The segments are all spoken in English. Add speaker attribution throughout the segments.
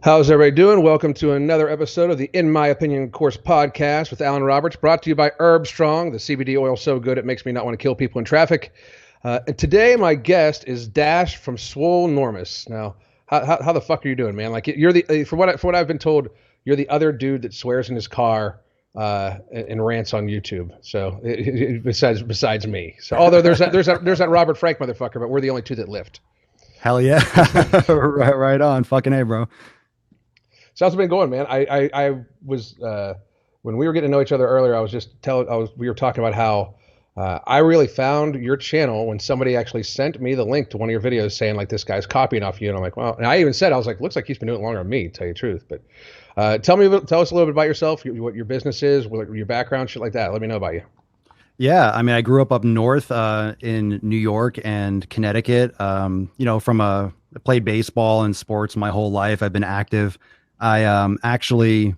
Speaker 1: How's everybody doing? Welcome to another episode of the In My Opinion Course podcast with Alan Roberts, brought to you by Herbstrong, the CBD oil so good it makes me not want to kill people in traffic. And today, my guest is Dash from Swolenormous. Now, how the fuck are you doing, man? Like you're the for what I've been told, you're the other dude that swears in his car and rants on YouTube. So besides me, so although there's that Robert Frank motherfucker, but we're the only two that lift.
Speaker 2: Hell yeah. right on. Fucking A, bro.
Speaker 1: So how's it been going, man? I was when we were getting to know each other earlier, we were talking about how I really found your channel when somebody actually sent me the link to one of your videos saying like this guy's copying off you, and I'm like, well, and I even said I was like, looks like he's been doing it longer than me, to tell you the truth. But tell us a little bit about yourself, what your business is, what your background, shit like that. Let me know about you.
Speaker 2: Yeah, I mean, I grew up north in New York and Connecticut. I played baseball and sports my whole life. I've been active. I actually,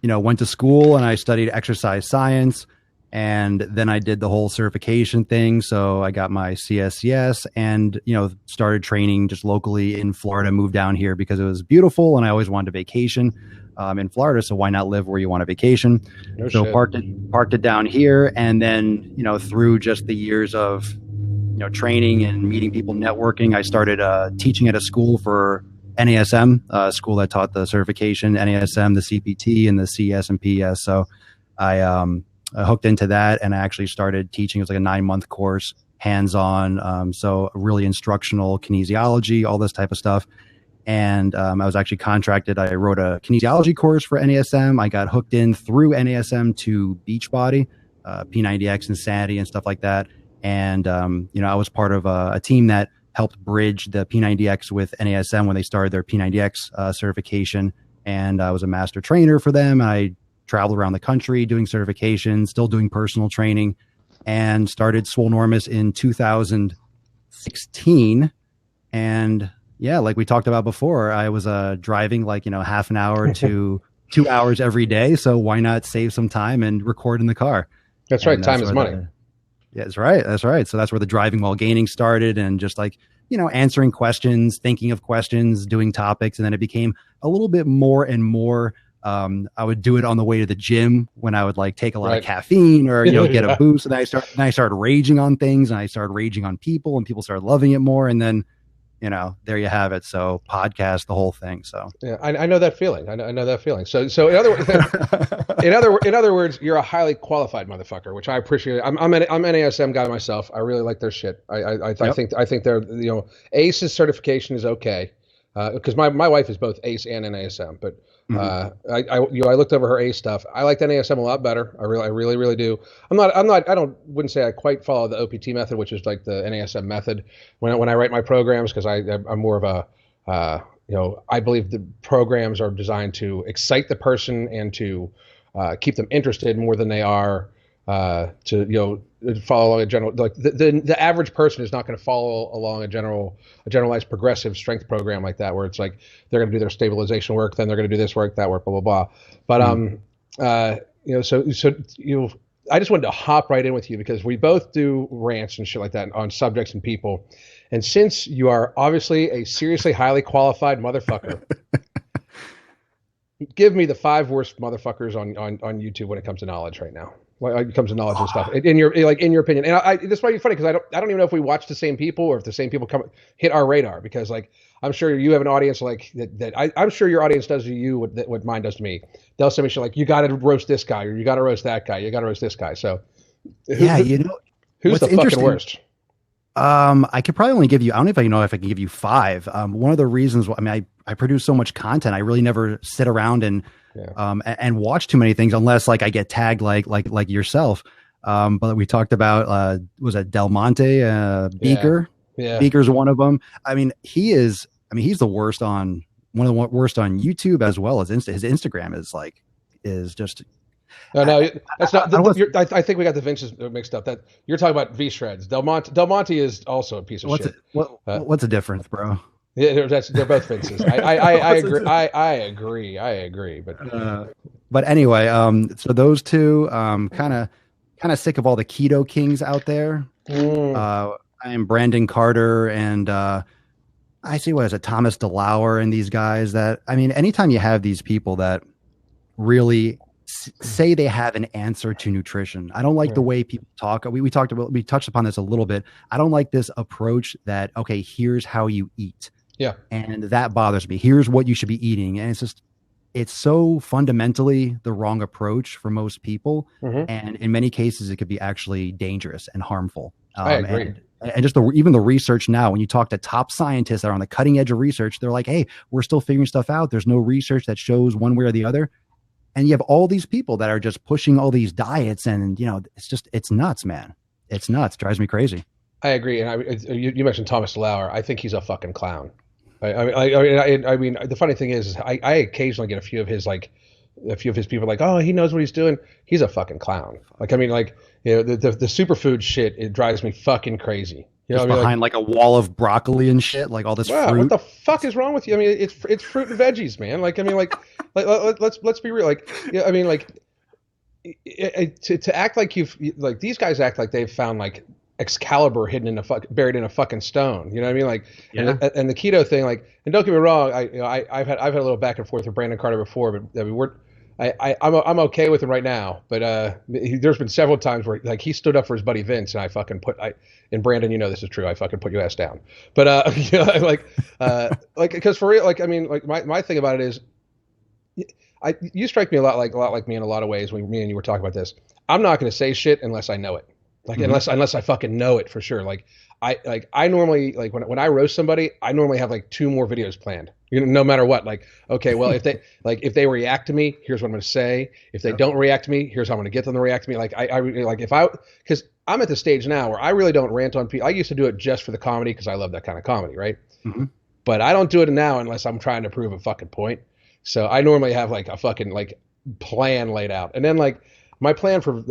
Speaker 2: went to school and I studied exercise science, and then I did the whole certification thing. So I got my CSCS and, started training just locally in Florida, moved down here because it was beautiful and I always wanted to vacation in Florida. So why not live where you want to vacation?
Speaker 1: No
Speaker 2: So
Speaker 1: shit.
Speaker 2: parked it down here. And then, through just the years of, training and meeting people, networking, I started teaching at a school for NASM, school that taught the certification, NASM, the CPT, and the CS and PS. So I hooked into that, and I actually started teaching. It was like a 9-month course, hands-on. So really instructional kinesiology, all this type of stuff. And I was actually contracted. I wrote a kinesiology course for NASM. I got hooked in through NASM to Beachbody, P90X, Insanity, and stuff like that. And, I was part of a team that helped bridge the P90X with NASM when they started their P90X certification. And I was a master trainer for them. I traveled around the country doing certifications, still doing personal training, and started Swolenormous in 2016. And yeah, like we talked about before, I was driving half an hour to 2 hours every day. So why not save some time and record in the car?
Speaker 1: That's right. Time is money.
Speaker 2: Yeah, that's right. That's right. So that's where the driving while gaining started, and just answering questions, thinking of questions, doing topics. And then it became a little bit more and more. I would do it on the way to the gym when I would take a lot of caffeine or, get a boost. And I started raging on things, and I started raging on people, and people started loving it more. And then, there you have it. So podcast, the whole thing. So
Speaker 1: yeah, I know that feeling. I know that feeling. So in other words, you're a highly qualified motherfucker, which I appreciate. I'm an NASM guy myself. I really like their shit. I think they're ACE's certification is okay because my wife is both ACE and NASM, but I looked over her ACE stuff. I like NASM a lot better. I really do. Wouldn't say I quite follow the OPT method, which is like the NASM method when I write my programs, because I'm more of a I believe the programs are designed to excite the person and to keep them interested more than they are to follow a general, like the average person is not going to follow along a generalized progressive strength program like that, where it's like they're going to do their stabilization work, then they're going to do this work, that work, blah blah blah. But I just wanted to hop right in with you because we both do rants and shit like that on subjects and people. And since you are obviously a seriously highly qualified motherfucker, give me the 5 worst motherfuckers on YouTube when it comes to knowledge right now. When it comes to knowledge and stuff, in your opinion. And this might be funny because I don't even know if we watch the same people or if the same people hit our radar, because I'm sure you have an audience that I'm sure your audience does to you what mine does to me. They'll send me shit like, you got to roast this guy, or you got to roast that guy, you got to roast this guy. So
Speaker 2: who's
Speaker 1: the fucking worst?
Speaker 2: I could probably only give you, I don't even know if I can give you 5. One of the reasons, I produce so much content, I really never sit around and watch too many things unless I get tagged like yourself. But we talked about, was it Del Monte, Beaker? Yeah. Beaker's one of them. He's the worst one of the worst on YouTube, as well as his Instagram is just.
Speaker 1: No, that's not. I think we got the Vinces mixed up. That you're talking about V Shreds. Del Monte is also a piece of shit.
Speaker 2: What's the difference, bro?
Speaker 1: Yeah, they're both Vinces. I agree. I agree.
Speaker 2: But anyway, so those two, kind of sick of all the keto kings out there. I am Brandon Carter and I see what is it, Thomas DeLauer and these guys that, I mean, anytime you have these people that really say they have an answer to nutrition. I don't like the way people talk. We touched upon this a little bit. I don't like this approach that, okay, here's how you eat.
Speaker 1: Yeah.
Speaker 2: And that bothers me. Here's what you should be eating. And it's so fundamentally the wrong approach for most people. And in many cases, it could be actually dangerous and harmful.
Speaker 1: I agree.
Speaker 2: And just even the research now, when you talk to top scientists that are on the cutting edge of research, they're like, hey, we're still figuring stuff out. There's no research that shows one way or the other. And you have all these people that are just pushing all these diets, and it's nuts, man. It's nuts. Drives me crazy.
Speaker 1: I agree. And you mentioned Thomas DeLauer. I think he's a fucking clown. I mean, the funny thing is I occasionally get a few of his people like, oh, he knows what he's doing. He's a fucking clown. Like, I mean, like, the superfood shit, it drives me fucking crazy. You know,
Speaker 2: behind like a wall of broccoli and shit, like all this fruit.
Speaker 1: What the fuck is wrong with you? I mean, it's fruit and veggies, man. Like, I mean, like let's be real. Like, I mean, like, to act like like these guys act like they've found like Excalibur buried in a fucking stone. You know what I mean? Like, and the keto thing, like, and don't get me wrong, I've had a little back and forth with Brandon Carter before, but I mean, I'm okay with him right now, but there's been several times where like he stood up for his buddy Vince, and I fucking and Brandon, you know this is true, I fucking put your ass down. But like because for real, like, I mean, like my thing about it is, you strike me a lot like me in a lot of ways when me and you were talking about this. I'm not going to say shit unless I know it, like unless I fucking know it for sure. Like I normally, like when I roast somebody, I normally have like 2 more videos planned. You know, no matter what. Like, okay, well, if they react to me, here's what I'm going to say. If they don't react to me, here's how I'm going to get them to react to me. Like because I'm at the stage now where I really don't rant on people. I used to do it just for the comedy because I love that kind of comedy, right? But I don't do it now unless I'm trying to prove a fucking point. So I normally have like a fucking like plan laid out, and then like my plan for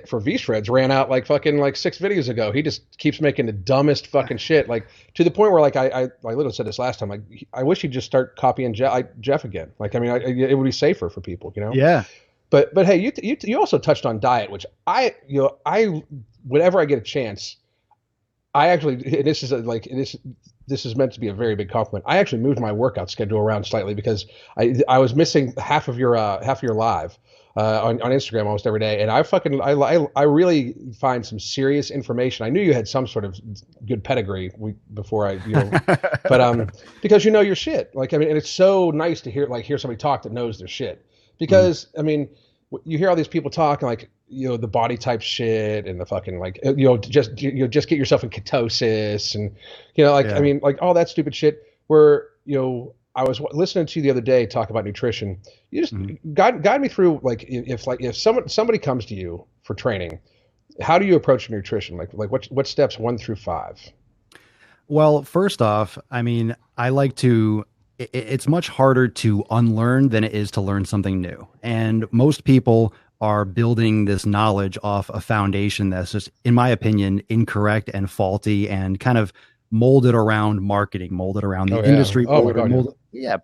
Speaker 1: for V-Shreds ran out like fucking like 6 videos ago. He just keeps making the dumbest fucking shit, like to the point where like I literally said this last time. Like, I wish he'd just start copying Jeff again. Like, I mean, it would be safer for people, you know?
Speaker 2: Yeah.
Speaker 1: But hey, you also touched on diet, which I whenever I get a chance, I actually, this is meant to be a very big compliment. I actually moved my workout schedule around slightly because I was missing half of your live on Instagram almost every day, and I really find some serious information. I knew you had some sort of good pedigree before but because you know your shit. Like, I mean, and it's so nice to hear somebody talk that knows their shit, because I mean, you hear all these people talking like, the body type shit and the fucking like, just get yourself in ketosis and, I mean, like all that stupid shit where, I was listening to you the other day talk about nutrition. You just guide me through, like, if somebody comes to you for training, how do you approach nutrition? Like what steps 1 through 5?
Speaker 2: Well, first off, I mean, it's much harder to unlearn than it is to learn something new. And most people are building this knowledge off a foundation that's just, in my opinion, incorrect and faulty and kind of molded around marketing, molded around the industry,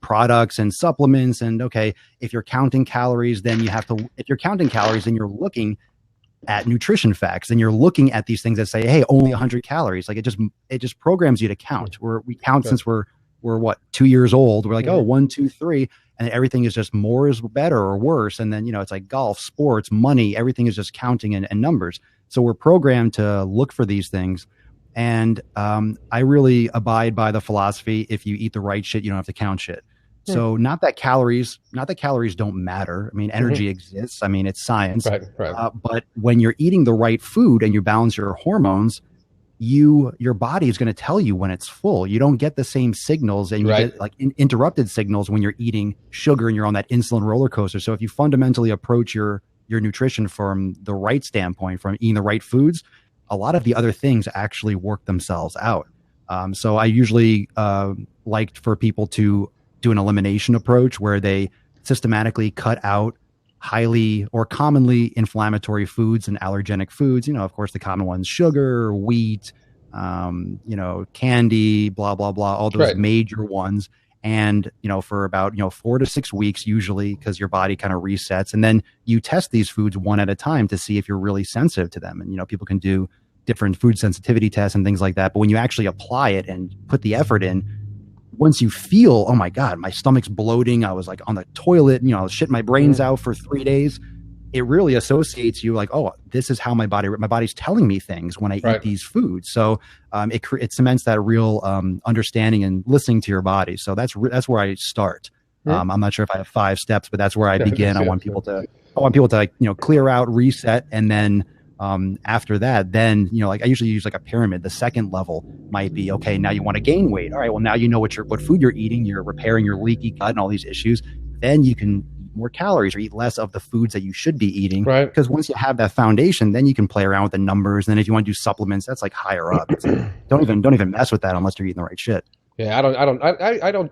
Speaker 2: products and supplements. And okay, if you're counting calories, then if you're counting calories, then you're looking at nutrition facts, and you're looking at these things that say, hey, only 100 calories. Like, it just programs you to count. We count since we're what, 2 years old. We're like, 1, 2, 3. And everything is just more is better or worse. And then, it's like golf, sports, money, everything is just counting and numbers. So we're programmed to look for these things. And I really abide by the philosophy, if you eat the right shit, you don't have to count shit. So not that calories don't matter. I mean, energy exists. I mean, it's science.
Speaker 1: Right.
Speaker 2: But when you're eating the right food and you balance your hormones, your body is going to tell you when it's full. You don't get the same signals, and you get like interrupted signals when you're eating sugar and you're on that insulin roller coaster. So if you fundamentally approach your nutrition from the right standpoint, from eating the right foods, a lot of the other things actually work themselves out. So I usually like for people to do an elimination approach where they systematically cut out highly or commonly inflammatory foods and allergenic foods. Of course, the common ones: sugar, wheat, candy, blah, blah, blah, all those major ones. And, for about, 4 to 6 weeks, usually, because your body kind of resets. And then you test these foods one at a time to see if you're really sensitive to them. And, people can do different food sensitivity tests and things like that. But when you actually apply it and put the effort in, once you feel, oh my God, my stomach's bloating, I was like on the toilet, I was shitting my brains out for 3 days. It really associates you like, oh, this is how my body's telling me things when I eat these foods. So it cements that real understanding and listening to your body. So that's where I start. I'm not sure if I have 5 steps, but that's where I begin. I want people to like, clear out, reset. And then after that, then, like I usually use like a pyramid. The second level might be, okay, now you want to gain weight. All right, well, now you know what food you're eating, you're repairing your leaky gut and all these issues. Then you can more calories or eat less of the foods that you should be eating. Right. Because once you have that foundation, then you can play around with the numbers. And then if you want to do supplements, that's like higher up. It's like, don't even mess with that unless you're eating the right shit.
Speaker 1: Yeah, I don't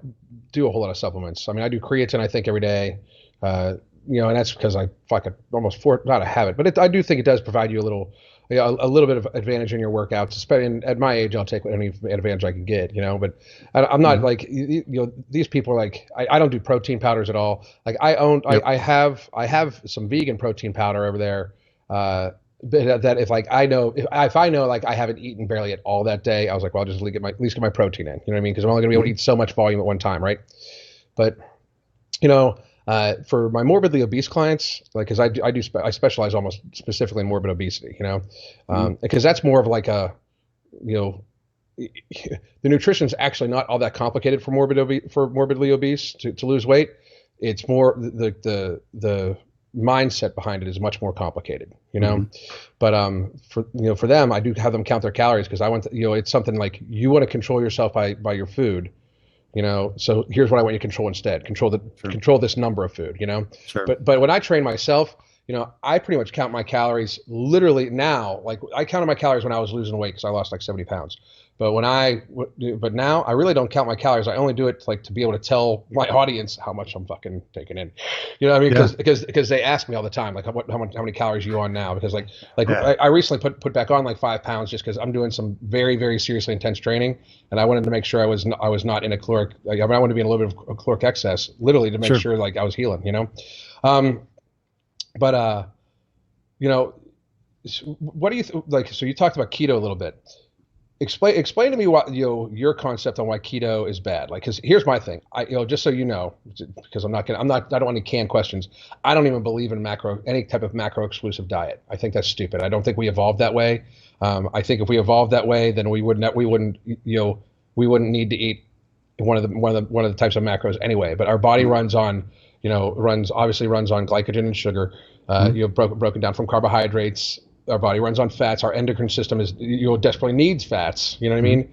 Speaker 1: do a whole lot of supplements. I mean, I do creatine, I think, every day. And that's because I fucking almost not a habit, but I do think it does provide you a little bit of advantage in your workouts. Especially at my age, I'll take any advantage I can get, But I'm not like these people are like I don't do protein powders at all. Like I have some vegan protein powder over there. That if like I know if I know like I haven't eaten barely at all that day, I was like, well, I'll just at least get my protein in. You know what I mean? Because I'm only gonna be able to eat so much volume at one time, right? But for my morbidly obese clients, like, cause I specialize almost specifically in morbid obesity, because that's more of like the nutrition is actually not all that complicated for morbidly obese to lose weight. It's more the mindset behind it is much more complicated, but for them, I do have them count their calories because I want to, it's something like you want to control yourself by your food. So here's what I want you to control instead. Control this number of food, Sure. But when I train myself, I pretty much count my calories literally now. Like I counted my calories when I was losing weight because I lost like 70 pounds. But but now I really don't count my calories. I only do it like to be able to tell my audience how much I'm fucking taking in. You know what I mean? Because they ask me all the time, like how many calories are you on now? Because I recently put back on like 5 pounds just because I'm doing some very, very seriously intense training, and I wanted to make sure I was not in a caloric. I wanted to be in a little bit of a caloric excess, literally to make sure like I was healing. What do you like? So you talked about keto a little bit. Explain to me what your concept on why keto is bad. Like, because here's my thing. Just so you know, because I don't want any canned questions. I don't even believe in any type of macro exclusive diet. I think that's stupid. I don't think we evolved that way. I think if we evolved that way, then we wouldn't need to eat one of the types of macros anyway. But our body runs on glycogen and sugar. Broken down from carbohydrates. Our body runs on fats. Our endocrine system desperately needs fats. You know what I mean?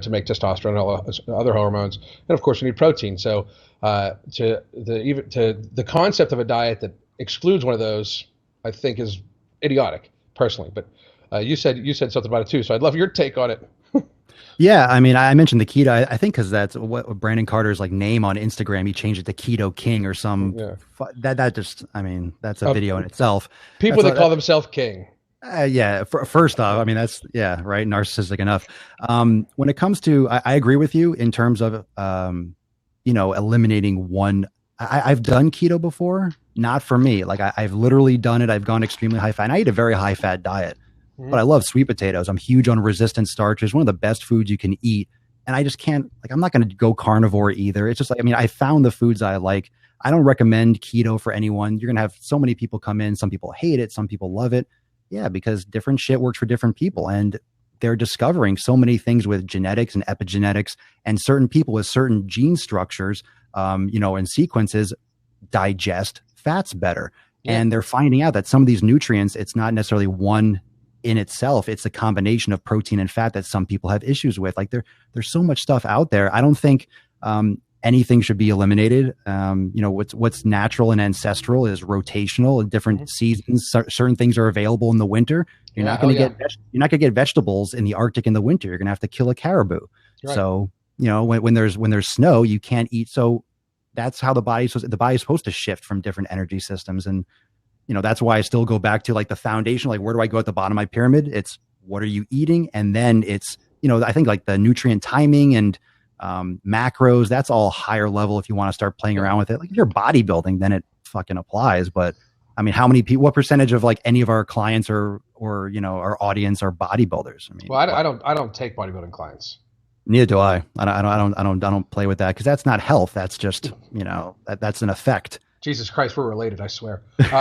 Speaker 1: To make testosterone and all other hormones, and of course we need protein. So to the concept of a diet that excludes one of those, I think is idiotic personally. But you said something about it too. So I'd love your take on it.
Speaker 2: Yeah, I mean, I mentioned the keto. I think because that's what Brandon Carter's like name on Instagram. He changed it to Keto King or some. Yeah. That just, I mean, that's a video in itself.
Speaker 1: People that call themselves king.
Speaker 2: First off, I mean, that's right. Narcissistic enough. When it comes to, I agree with you in terms of, eliminating one. I've done keto before, not for me. Like I've literally done it. I've gone extremely high fat. And I eat a very high fat diet. But I love sweet potatoes. I'm huge on resistant starches. One of the best foods you can eat. And I just can't, like, I'm not going to go carnivore either. It's just like, I mean, I found the foods I like. I don't recommend keto for anyone. You're going to have so many people come in. Some people hate it. Some people love it. Yeah, because different shit works for different people. And they're discovering so many things with genetics and epigenetics, and certain people with certain gene structures, and sequences digest fats better. Yeah. And they're finding out that some of these nutrients, it's not necessarily one in itself, it's a combination of protein and fat that some people have issues with. Like there's so much stuff out there. I don't think anything should be eliminated. What's natural and ancestral is rotational in different seasons. Certain things are available in the winter. You're not going to get vegetables in the Arctic in the winter. You're going to have to kill a caribou. Right. So, when there's snow, you can't eat. So that's how the body is supposed to shift from different energy systems. And, that's why I still go back to like the foundation, like where do I go at the bottom of my pyramid? It's what are you eating? And then it's, I think like the nutrient timing and macros, that's all higher level if you want to start playing around with it. Like if you're bodybuilding, then it fucking applies. But I mean, how many people, what percentage of like any of our clients or our audience are bodybuilders? I mean,
Speaker 1: well, I don't take bodybuilding clients.
Speaker 2: Neither do I. I don't play with that because that's not health. That's just that's an effect.
Speaker 1: Jesus Christ, we're related, I swear. It's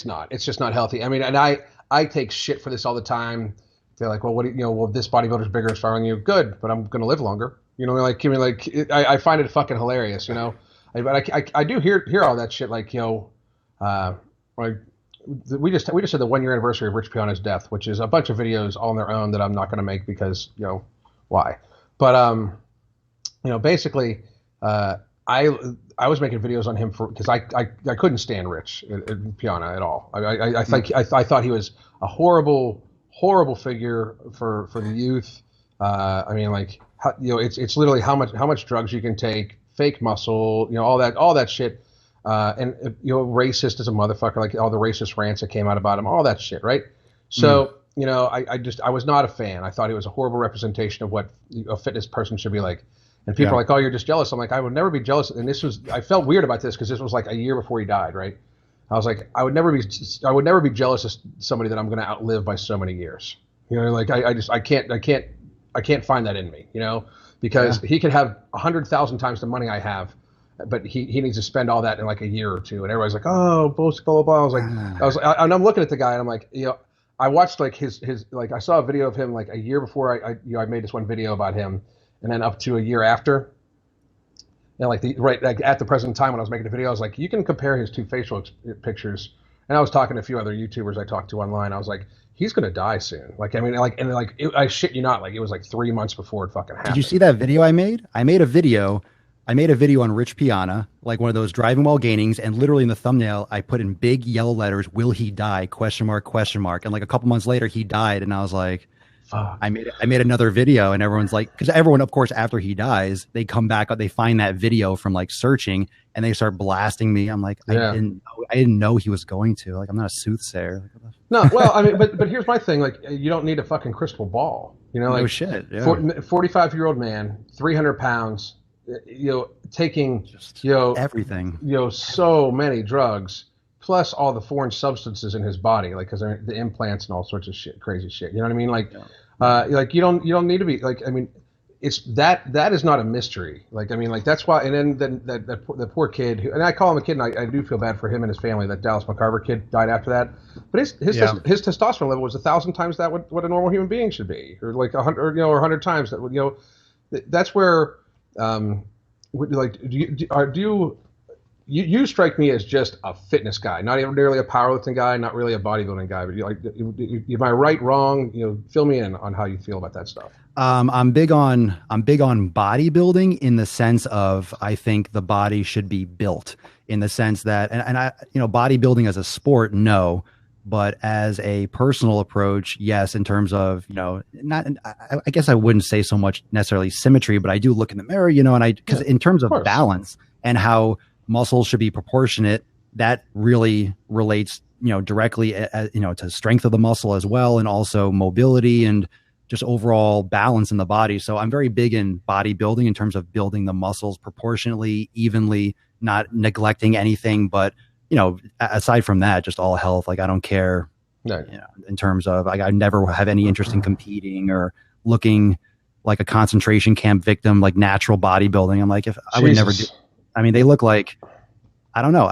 Speaker 1: not. It's just not healthy. I mean, and I take shit for this all the time. They're like, well, what do you know? Well, this bodybuilder's bigger and stronger than you. Good, but I'm gonna live longer. I find it fucking hilarious. I do hear all that shit. Like, like we just had the 1 year anniversary of Rich Piana's death, which is a bunch of videos all on their own that I'm not gonna make because why? But basically. I was making videos on him because I couldn't stand Rich Piana at all. I thought he was a horrible figure for the youth. I mean, like it's literally how much drugs you can take, fake muscle, all that shit, and racist as a motherfucker, like all the racist rants that came out about him, all that shit, right? So I was not a fan. I thought he was a horrible representation of what a fitness person should be like. And people are like, oh, you're just jealous. I'm like, I would never be jealous. And I felt weird about this because this was like a year before he died, right? I was like, I would never be jealous of somebody that I'm going to outlive by so many years. Like I can't find that in me, because he could have 100,000 times the money I have, but he needs to spend all that in like a year or two. And everybody's like, oh, bullshit, blah, blah, blah. And I'm looking at the guy and I'm like, I watched like his like I saw a video of him like a year before I made this one video about him. And then up to a year after, like at the present time when I was making the video, I was like, you can compare his two facial pictures. And I was talking to a few other YouTubers I talked to online. I was like, he's gonna die soon. Like, I mean, I shit you not, like it was like 3 months before it fucking happened.
Speaker 2: Did you see that video I made? I made a video on Rich Piana, like one of those driving while gainings, and literally in the thumbnail, I put in big yellow letters, "Will he die?" ? And like a couple months later, he died, and I was like. I made another video and everyone's like, because everyone, of course, after he dies, they come back, they find that video from like searching and they start blasting me. I'm like, I didn't know he was going to. Like, I'm not a soothsayer.
Speaker 1: No, well, I mean, but here's my thing. Like, you don't need a fucking crystal ball. Like,
Speaker 2: no shit. Yeah.
Speaker 1: 45-year-old man, 300 pounds, taking,
Speaker 2: just everything.
Speaker 1: So many drugs. Plus all the foreign substances in his body, like because the implants and all sorts of shit, crazy shit. You know what I mean? Like, like you don't need to be like. I mean, it's that is not a mystery. Like, I mean, like that's why. And then that poor kid, and I call him a kid, and I do feel bad for him and his family. That Dallas McCarver kid died after that, but his testosterone level was 1,000 times that what a normal human being should be, or like 100, or 100 times that. That's where, like, You strike me as just a fitness guy, not even nearly a powerlifting guy, not really a bodybuilding guy. But am I right, wrong? Fill me in on how you feel about that stuff.
Speaker 2: I'm big on bodybuilding in the sense of I think the body should be built in the sense that and I bodybuilding as a sport, no, but as a personal approach, yes. In terms of not I guess I wouldn't say so much necessarily symmetry, but I do look in the mirror, and because in terms of balance and how muscles should be proportionate, that really relates, directly, to strength of the muscle as well. And also mobility and just overall balance in the body. So I'm very big in bodybuilding in terms of building the muscles proportionately, evenly, not neglecting anything. But, aside from that, just all health. Like I don't care, in terms of I never have any interest in competing or looking like a concentration camp victim, like natural bodybuilding. I'm like, I would never do. I mean, they look like, I don't know.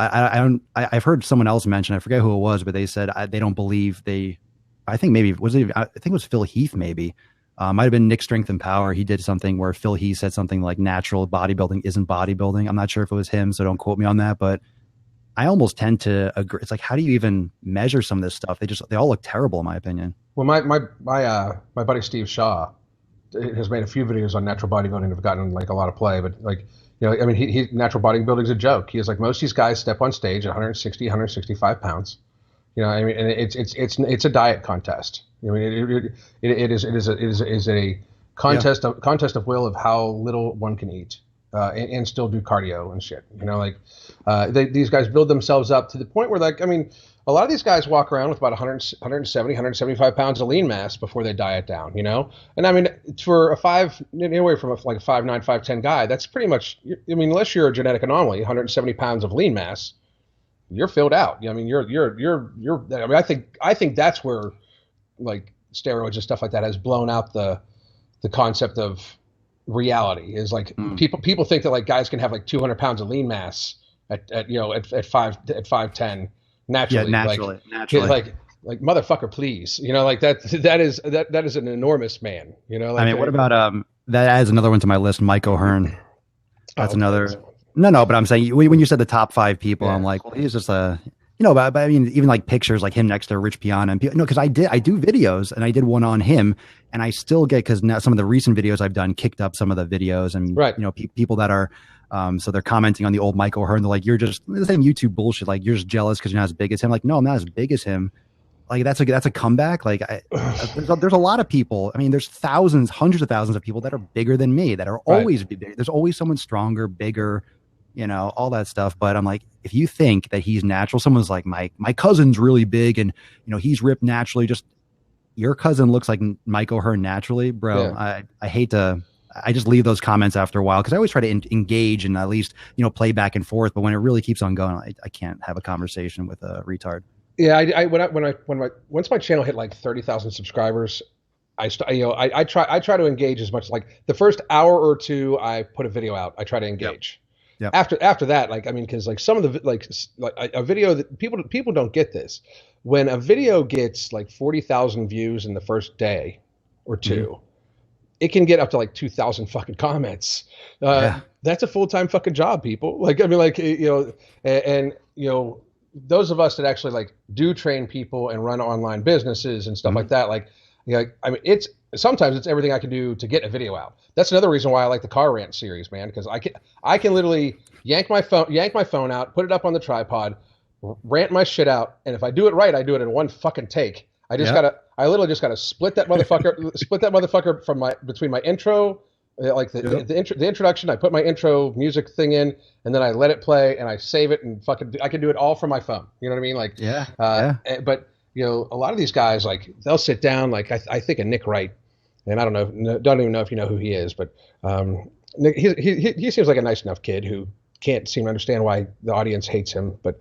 Speaker 2: I've heard someone else mention, I forget who it was, but they said they don't believe I think maybe, I think it was Phil Heath maybe. Might've been Nick Strength and Power. He did something where Phil Heath said something like natural bodybuilding isn't bodybuilding. I'm not sure if it was him, so don't quote me on that, but I almost tend to agree. It's like, how do you even measure some of this stuff? They all look terrible in my opinion.
Speaker 1: Well, my buddy Steve Shaw has made a few videos on natural bodybuilding and have gotten like a lot of play, but like, I mean, he natural bodybuilding is a joke. He is like most of these guys step on stage at 160, 165 pounds. I mean, and it's a diet contest. I mean, it is a contest of will of how little one can eat and still do cardio and shit. These guys build themselves up to the point where, like, I mean, a lot of these guys walk around with about 170, 175 pounds of lean mass before they diet down, And I mean, for anywhere from like a 5'9", 5'10" guy, that's pretty much, I mean, unless you're a genetic anomaly, 170 pounds of lean mass, you're filled out. I mean, I mean, I think that's where, like, steroids and stuff like that has blown out the concept of reality. Is like people think that like guys can have like 200 pounds of lean mass at 5'10" naturally.
Speaker 2: Yeah,
Speaker 1: Like motherfucker, please. Like that is an enormous man. Like,
Speaker 2: I mean, what about that adds another one to my list, Mike O'Hearn. That's another. No, but I'm saying when you said the top 5 people, I'm like, well, he's just but I mean, even like pictures like him next to Rich Piana and because I do videos and I did one on him, and I still get, because now some of the recent videos I've done kicked up some of the videos, and people that are so they're commenting on the old Mike O'Hearn. They're like, you're just the same YouTube bullshit. Like, you're just jealous because you're not as big as him. Like, no, I'm not as big as him. Like, that's a comeback. Like, there's a lot of people. I mean, there's thousands, hundreds of thousands of people that are bigger than me, that are always bigger. There's always someone stronger, bigger, all that stuff. But I'm like, if you think that he's natural, someone's like, my cousin's really big and he's ripped naturally. Just, your cousin looks like Mike O'Hearn naturally, bro. Yeah. I hate to. I just leave those comments after a while, because I always try to engage and at least play back and forth. But when it really keeps on going, I can't have a conversation with a retard.
Speaker 1: Yeah, once my channel hit like 30,000 subscribers, I try to engage as much. Like the first hour or two, I put a video out. I try to engage. Yep. After that, like, I mean, because like some of the like a video that people don't get this, when a video gets like 40,000 views in the first day or two, it can get up to like 2,000 fucking comments. That's a full-time fucking job, people. Like, I mean, like, and those of us that actually like do train people and run online businesses and stuff like that, like, I mean, sometimes it's everything I can do to get a video out. That's another reason why I like the car rant series, man, because I can literally yank my phone out, put it up on the tripod, rant my shit out, and if I do it right, I do it in one fucking take. I literally just gotta split that motherfucker from between my intro, like the introduction. I put my intro music thing in, and then I let it play, and I save it, and I can do it all from my phone. You know what I mean? Like, But a lot of these guys, like, they'll sit down. Like, I think of Nick Wright, and I don't even know if you know who he is, but Nick, he seems like a nice enough kid who can't seem to understand why the audience hates him. But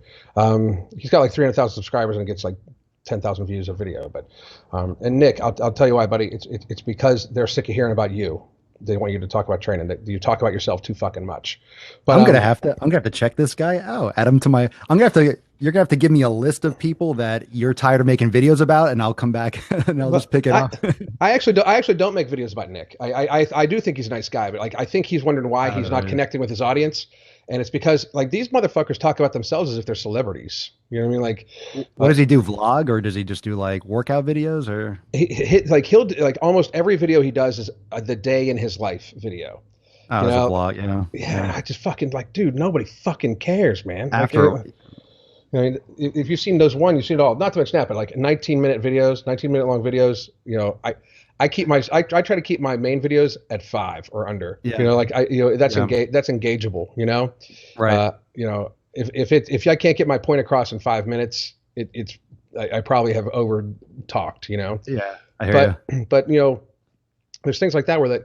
Speaker 1: he's got like 300,000 subscribers and gets like 10,000 views of video. But and Nick, I'll tell you why, buddy. It's because they're sick of hearing about you. They want you to talk about training. That you talk about yourself too fucking much. But
Speaker 2: I'm gonna have to check this guy out. Add him to my. You're gonna have to give me a list of people that you're tired of making videos about, and I'll come back and I'll just pick it up.
Speaker 1: I actually don't make videos about Nick. I do think he's a nice guy, but like, I think he's wondering why he's not connecting with his audience. And it's because like these motherfuckers talk about themselves as if they're celebrities. You know what I mean? Like,
Speaker 2: what does he do? Vlog, or does he just do like workout videos? Or
Speaker 1: he'll like almost every video he does is the day in his life video.
Speaker 2: Oh, it's a vlog,
Speaker 1: Yeah, I just fucking like, dude, nobody fucking cares, man.
Speaker 2: After,
Speaker 1: I mean, if you've seen those you've seen it all. Not to mention that, but like 19-minute long videos. I try to keep my main videos at 5 or under.
Speaker 2: Yeah.
Speaker 1: That's that's engageable.
Speaker 2: Right.
Speaker 1: If I can't get my point across in 5 minutes, I probably have over talked.
Speaker 2: Yeah, I hear
Speaker 1: you. But there's things like that where they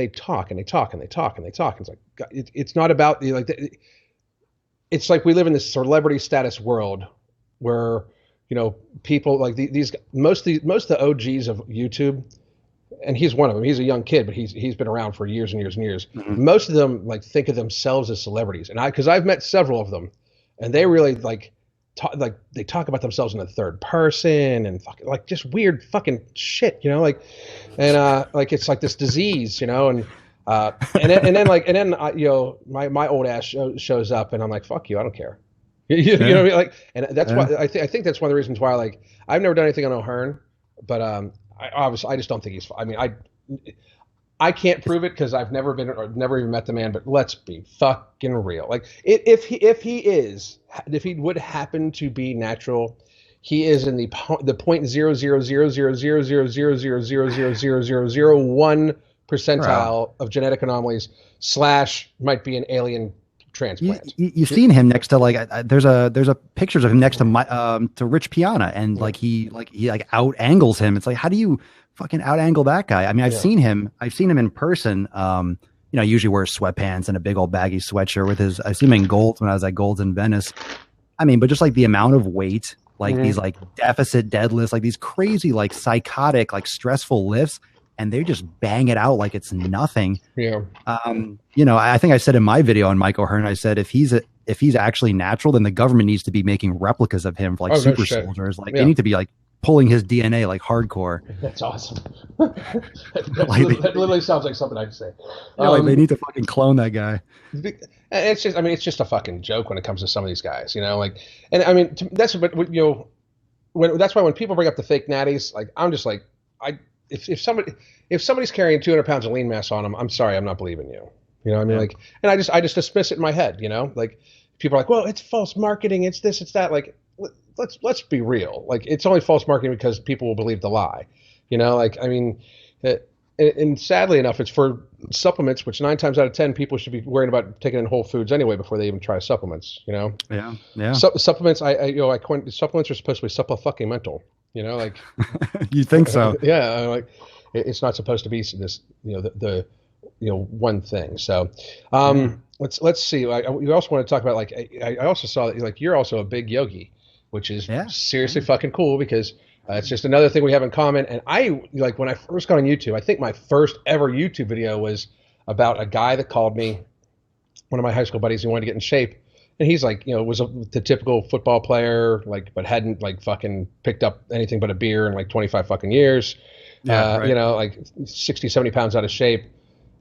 Speaker 1: talk and they talk and they talk and they talk. It's like it's not about it's like we live in this celebrity status world where people like these most of the OGs of YouTube, and he's one of them. He's a young kid, but he's been around for years and years and years. Mm-hmm. Most of them like think of themselves as celebrities, and because I've met several of them, and they really they talk about themselves in the third person and fucking like just weird fucking shit, and like it's like this disease, and then my old ass shows up, and I'm like, fuck you, I don't care. You know what I mean? Like, and that's why I think that's one of the reasons why, like, I've never done anything on O'Hearn, but I just don't think he's. I mean, I can't prove it because I've never never even met the man. But let's be fucking real. Like, if he would happen to be natural, he is in the 0.0000000000001 percentile of genetic anomalies / might be an alien transplant.
Speaker 2: You've seen him next to like there's a pictures of him next to Rich Piana, and like he out angles him. It's like, how do you fucking out angle that guy? I mean, I've seen him in person. Usually wears sweatpants and a big old baggy sweatshirt with his. I see him in Gold when I was at Gold's in Venice. I mean, but just like the amount of weight like these like deficit deadlifts, like these crazy, like psychotic, like stressful lifts, and they just bang it out like it's nothing.
Speaker 1: Yeah.
Speaker 2: I think I said in my video on Mike O'Hearn, I said if he's actually natural, then the government needs to be making replicas of him for like
Speaker 1: Oh, no
Speaker 2: super
Speaker 1: shit.
Speaker 2: soldiers. Like they
Speaker 1: Yeah.
Speaker 2: need to be like pulling his DNA like hardcore.
Speaker 1: That's awesome.
Speaker 2: Like
Speaker 1: That literally sounds like something I'd say.
Speaker 2: like they need to fucking clone that guy.
Speaker 1: It's just, I mean, it's just a fucking joke when it comes to some of these guys, like, and I mean, that's that's why when people bring up the fake natties, like, I'm just like, if somebody's carrying 200 pounds of lean mass on them, I'm sorry, I'm not believing you. You know what I mean? Like, and I just dismiss it in my head, like people are like, well, it's false marketing. It's this, it's that. Like, let's be real. Like, it's only false marketing because people will believe the lie, like, I mean, and sadly enough, it's for supplements, which 9 times out of 10 people should be worrying about taking in whole foods anyway before they even try supplements.
Speaker 2: Yeah.
Speaker 1: Supplements. I coined supplements are supposed to be supple fucking mental. Like
Speaker 2: you think so?
Speaker 1: Yeah, like it's not supposed to be this. The one thing. So let's see. We also want to talk about, like, I also saw that, like, you're also a big yogi, which is seriously fucking cool because. It's just another thing we have in common. And like, when I first got on YouTube, I think my first ever YouTube video was about a guy that called me, one of my high school buddies who wanted to get in shape. And he's like, was the typical football player, like, but hadn't like fucking picked up anything but a beer in like 25 fucking years.
Speaker 2: Yeah, right.
Speaker 1: Like 60, 70 pounds out of shape.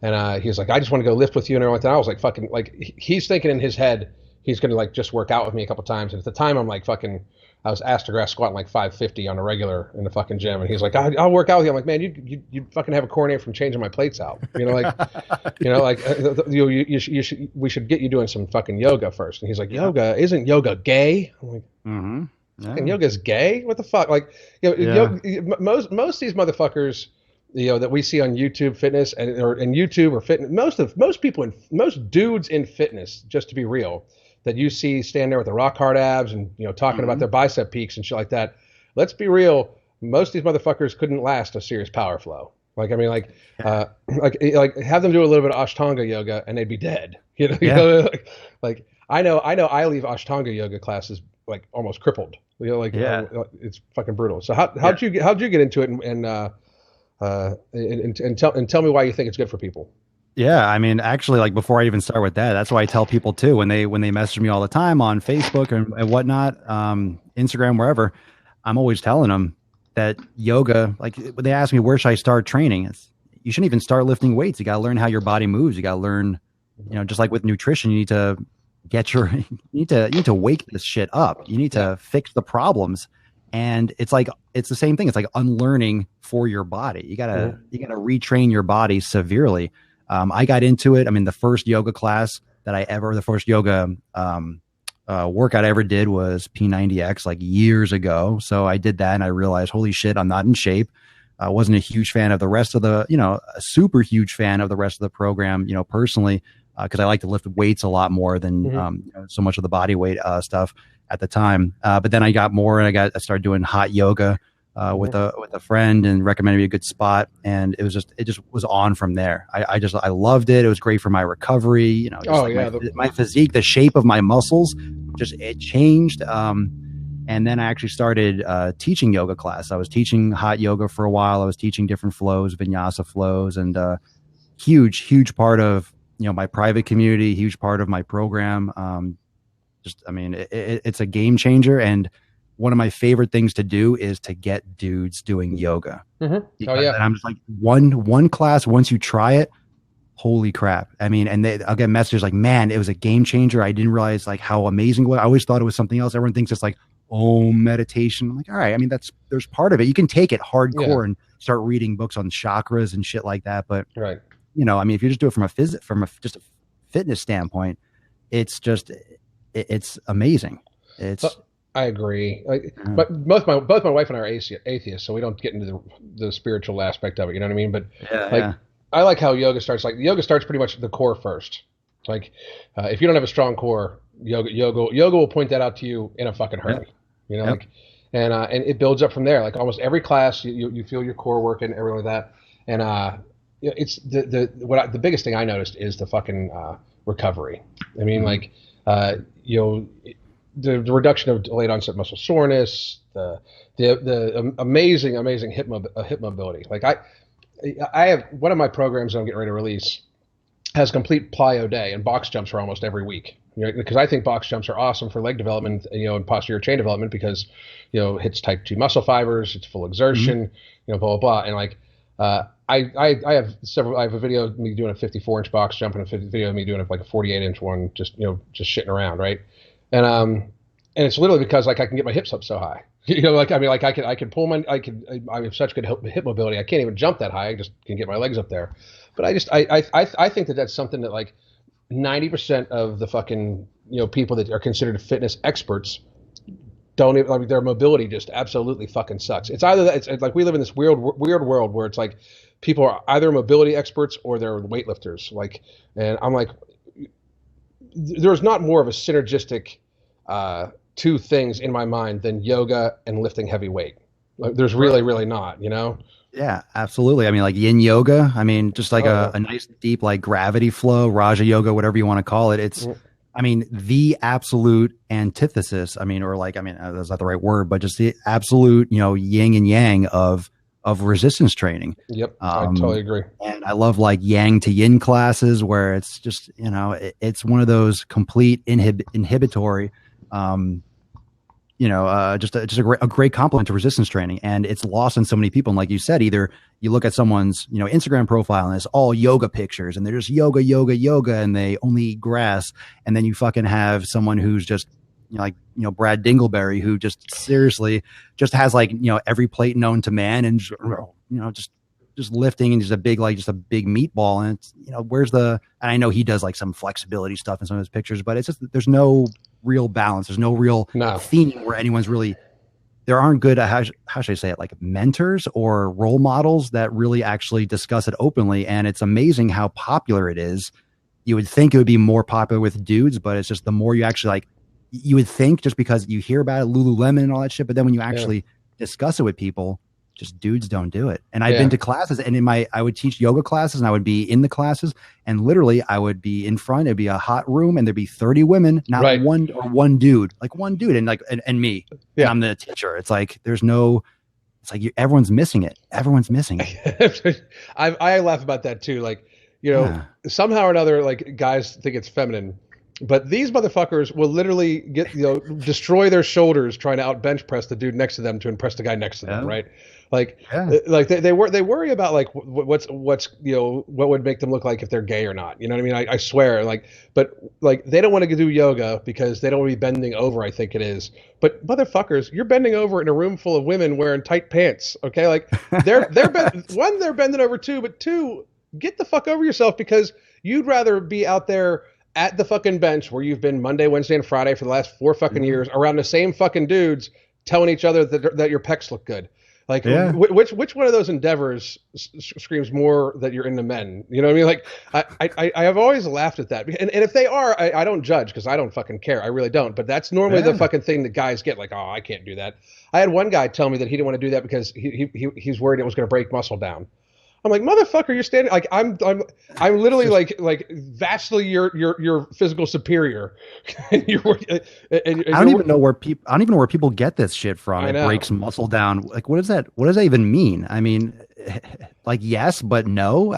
Speaker 1: And he was like, I just want to go lift with you and everything. I was like, fucking, like, he's thinking in his head, he's going to like just work out with me a couple times. And at the time I'm like I was asked to grass squatting like 550 on a regular in the fucking gym, and he's like, "I'll work out with you." I'm like, "Man, you fucking have a coronary from changing my plates out." We should get you doing some fucking yoga first. And he's like, "Yoga isn't yoga gay?" I'm like, "Fucking yoga's gay? What the fuck?" Like, most of these motherfuckers, that we see on YouTube fitness or YouTube or fitness, most dudes in fitness, just to be real, that you see stand there with the rock hard abs and talking about their bicep peaks and shit like that. Let's be real. Most of these motherfuckers couldn't last a serious power flow. Like, I mean, like have them do a little bit of Ashtanga yoga and they'd be dead. Like I know I leave Ashtanga yoga classes like almost crippled. It's fucking brutal. So how'd you get into it and tell me why you think it's good for people?
Speaker 2: Yeah, I mean, actually, like, before I even start with that, that's why I tell people too when they message me all the time on Facebook and whatnot, Instagram, wherever. I'm always telling them that yoga, like, when they ask me where should I start training, you shouldn't even start lifting weights. You got to learn how your body moves. You got to learn, just like with nutrition, you need to you need to wake this shit up. You need to fix the problems. And it's the same thing. It's like unlearning for your body. You gotta retrain your body severely. I got into it. I mean, the first yoga workout I ever did was P90X like years ago. So I did that and I realized, holy shit, I'm not in shape. I wasn't a huge fan of the rest of a super huge fan of the rest of the program, personally, because I like to lift weights a lot more than so much of the body weight stuff at the time. But then I got more and I started doing hot yoga with a friend and recommended me a good spot, and it just was on from there. I loved it. It was great for my recovery. My physique, the shape of my muscles, it changed. And then I actually started teaching yoga class. I was teaching hot yoga for a while. I was teaching different flows, vinyasa flows, and huge part of my private community, huge part of my program. It's a game changer. And one of my favorite things to do is to get dudes doing yoga.
Speaker 1: Mm-hmm.
Speaker 2: And I'm just like, one class, once you try it, holy crap. I mean, and I'll get messages like, man, it was a game changer. I didn't realize like how amazing it was. I always thought it was something else. Everyone thinks it's like, meditation. I'm like, all right. I mean, there's part of it. You can take it hardcore and start reading books on chakras and shit like that. But, I mean, if you just do it from just a fitness standpoint, it's amazing.
Speaker 1: I agree. But both my wife and I are atheists, so we don't get into the spiritual aspect of it. You know what I mean? But I like how yoga starts. Like, yoga starts pretty much the core first. Like, if you don't have a strong core, yoga will point that out to you in a fucking hurry. And it builds up from there. Like, almost every class, you feel your core working, everything like that. And it's the biggest thing I noticed is the fucking recovery. I mean, the reduction of delayed onset muscle soreness, the amazing hip mobility. Like I have one of my programs that I'm getting ready to release has complete plyo day and box jumps for almost every week. Because I think box jumps are awesome for leg development, and posterior chain development because, hits type 2 muscle fibers, it's full exertion, blah, blah, blah. And like, I have several, I have a video of me doing a 54-inch box jump and a video of me doing like a 48-inch one, just shitting around. Right. And it's literally because like I can get my hips up so high. I can pull I have such good hip mobility. I can't even jump that high. I just can get my legs up there. But I think that that's something that like 90% of the fucking, people that are considered fitness experts don't even, their mobility just absolutely fucking sucks. It's either that, it's like we live in this weird world where it's like people are either mobility experts or they're weightlifters. Like, and I'm like, there's not more of a synergistic, two things in my mind than yoga and lifting heavy weight. Like, there's really not,
Speaker 2: Yeah, absolutely. I mean, like yin yoga. I mean, just like a nice deep like gravity flow, Raja yoga, whatever you want to call it. It's, I mean, the absolute antithesis. I mean, that's not the right word, but just the absolute, yin and yang of resistance training.
Speaker 1: Yep, I totally agree.
Speaker 2: And I love like yang to yin classes where it's just, it's one of those complete inhibitory. Just a great complement to resistance training, and it's lost on so many people. And like you said, either you look at someone's, Instagram profile and it's all yoga pictures and they're just yoga, and they only eat grass. And then you fucking have someone who's just, Brad Dingleberry, who just seriously just has like, every plate known to man and, just lifting and just a big meatball. And it's, and I know he does like some flexibility stuff in some of his pictures, but it's just, there's no real balance. There's no real theme where anyone's really, there aren't good, how should I say it? Like mentors or role models that really actually discuss it openly. And it's amazing how popular it is. You would think it would be more popular with dudes, but it's just the more you actually like, you would think just because you hear about it, Lululemon and all that shit. But then when you actually discuss it with people, just dudes don't do it. And I've been to classes, and I would teach yoga classes, and I would be in the classes, and literally I would be in front. It'd be a hot room, and there'd be 30 women, not one dude, and me. Yeah. And I'm the teacher. It's like everyone's missing it. Everyone's missing it.
Speaker 1: I laugh about that too. Like, somehow or another, like guys think it's feminine. But these motherfuckers will literally get, destroy their shoulders trying to out bench press the dude next to them to impress the guy next to them, right? Like, they worry about like what's what would make them look like if they're gay or not. You know what I mean? I swear, but they don't want to do yoga because they don't want to be bending over. I think it is. But motherfuckers, you're bending over in a room full of women wearing tight pants. Okay, like they're bending over too, but two, get the fuck over yourself because you'd rather be out there at the fucking bench where you've been Monday, Wednesday, and Friday for the last 4 fucking years around the same fucking dudes telling each other that your pecs look good. Like, which one of those endeavors screams more that you're into men? You know what I mean? Like, I have always laughed at that. And if they are, I don't judge because I don't fucking care. I really don't. But that's normally the fucking thing that guys get. Like, oh, I can't do that. I had one guy tell me that he didn't want to do that because he's worried it was going to break muscle down. I'm like, motherfucker, you're standing like I'm literally like vastly your physical superior. And I
Speaker 2: don't even know where people get this shit from. It breaks muscle down. Like, what does that even mean? I mean, like, yes, but no.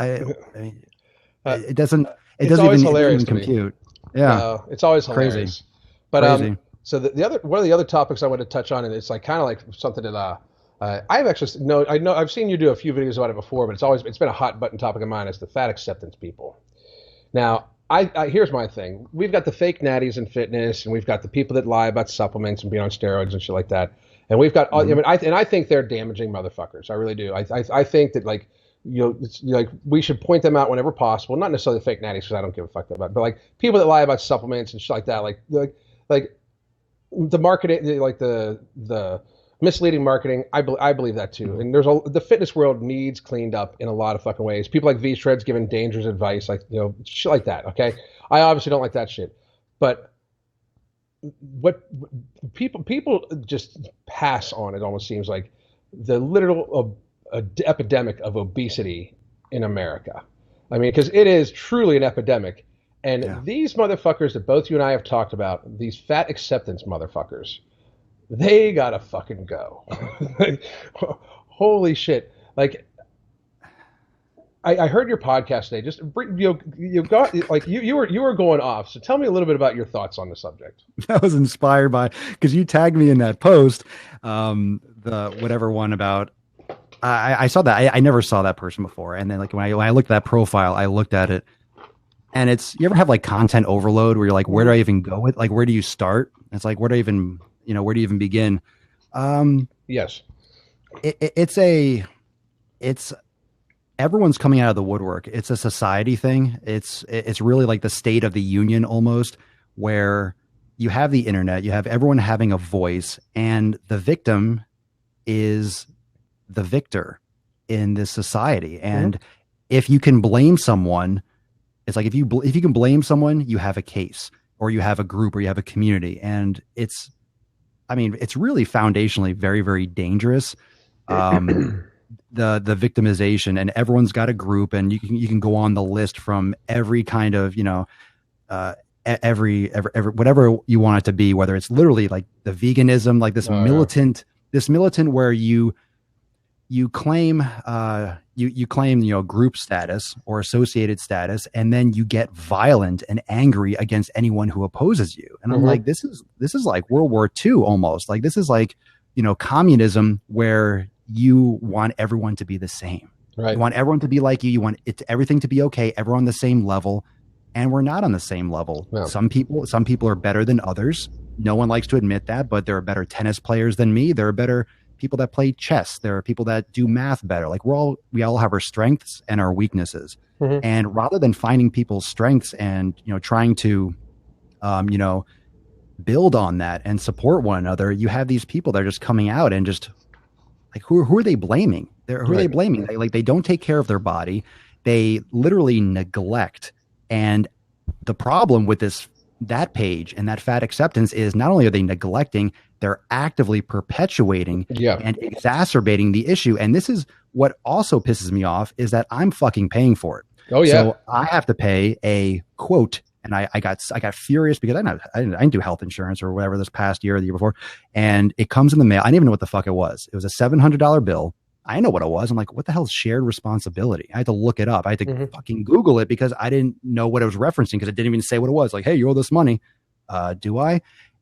Speaker 2: It doesn't even compute. Yeah,
Speaker 1: it's always hilarious. But so one of the other topics I wanted to touch on, and it's like kind of like something that I've seen you do a few videos about it before, but it's been a hot button topic of mine. Is the fat acceptance people. Now, here's my thing. We've got the fake natties in fitness, and we've got the people that lie about supplements and being on steroids and shit like that. And we've got, I think they're damaging motherfuckers. I really do. I think that we should point them out whenever possible. Not necessarily the fake natties because I don't give a fuck about, but like people that lie about supplements and shit like that. Like the marketing, like the misleading marketing, I believe that too. And the fitness world needs cleaned up in a lot of fucking ways. People like V-Shred's giving dangerous advice, like, shit like that, okay? I obviously don't like that shit. But what people just pass on, it almost seems like, the literal epidemic of obesity in America. I mean, because it is truly an epidemic. And
Speaker 2: Yeah.
Speaker 1: these motherfuckers that both you and I have talked about, these fat acceptance motherfuckers, they gotta fucking go. Holy shit! Like I heard your podcast today. Just you got like you were going off. So tell me a little bit about your thoughts on the subject.
Speaker 2: I was inspired by because you tagged me in that post, the whatever one about. I saw that. I never saw that person before, and then like when I looked at that profile, I looked at it, and it's you ever have like content overload where you're like, where do I even go with? Like, where do you start? It's like where do I even where do you even begin? Um,
Speaker 1: Yes.
Speaker 2: it's everyone's coming out of the woodwork. It's a society thing. It's really like the State of the Union almost, where you have the internet, you have everyone having a voice, and the victim is the victor in this society. And if you can blame someone, it's like if you can blame someone, you have a case, or you have a group, or you have a community, and it's really foundationally very, very dangerous. The victimization, and everyone's got a group, and you can go on the list from every kind of every whatever you want it to be, whether it's literally like the veganism, like this militant where you claim you claim group status or associated status, and then you get violent and angry against anyone who opposes you. And I'm like, this is like World War II almost. Like this is like communism, where you want everyone to be the same.
Speaker 1: Right.
Speaker 2: You want everyone to be like you. You want everything to be okay. Everyone on the same level, and we're not on the same level.
Speaker 1: No.
Speaker 2: Some people are better than others. No one likes to admit that, but there are better tennis players than me. There are better people that play chess. There are people that do math better. Like we all have our strengths and our weaknesses. And rather than finding people's strengths and trying to build on that and support one another, you have these people that are just coming out and just like who are they blaming? Who are they blaming? They don't take care of their body. They literally neglect. And the problem with that page and that fat acceptance is not only are they neglecting, they're actively perpetuating and exacerbating the issue. And this is what also pisses me off, is that I'm fucking paying for it.
Speaker 1: Oh yeah.
Speaker 2: So I have to pay a quote. And I got furious because I didn't do health insurance or whatever this past year or the year before. And it comes in the mail. I didn't even know what the fuck it was. It was a $700 bill. I know what it was. I'm like, what the hell is shared responsibility? I had to look it up. I had to fucking Google it because I didn't know what it was referencing, because it didn't even say what it was. Like, hey, you owe this money. Do I?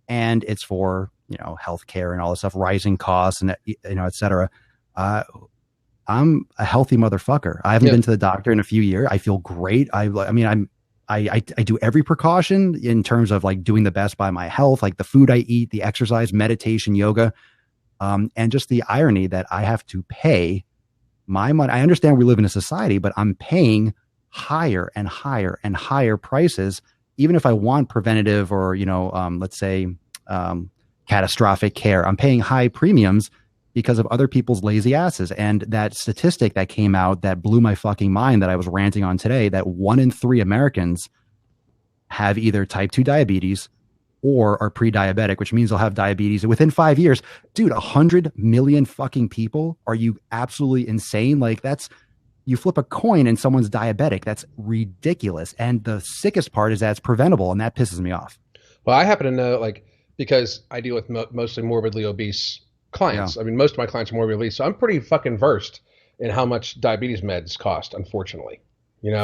Speaker 2: And it's for, healthcare and all this stuff, rising costs and, et cetera. I'm a healthy motherfucker. I haven't been to the doctor in a few years. I feel great. I do every precaution in terms of like doing the best by my health, like the food I eat, the exercise, meditation, yoga. And just the irony that I have to pay my money. I understand we live in a society, but I'm paying higher and higher and higher prices, even if I want preventative or, let's say, catastrophic care. I'm paying high premiums because of other people's lazy asses. And that statistic that came out that blew my fucking mind, that I was ranting on today, that 1 in 3 Americans have either type 2 diabetes or are pre-diabetic, which means they'll have diabetes within 5 years. Dude, 100 million fucking people. Are you absolutely insane? Like you flip a coin and someone's diabetic. That's ridiculous. And the sickest part is that it's preventable, and that pisses me off.
Speaker 1: Well, I happen to know, because I deal with mostly morbidly obese clients.
Speaker 2: Yeah.
Speaker 1: I mean, most of my clients are morbidly obese, so I'm pretty fucking versed in how much diabetes meds cost, unfortunately.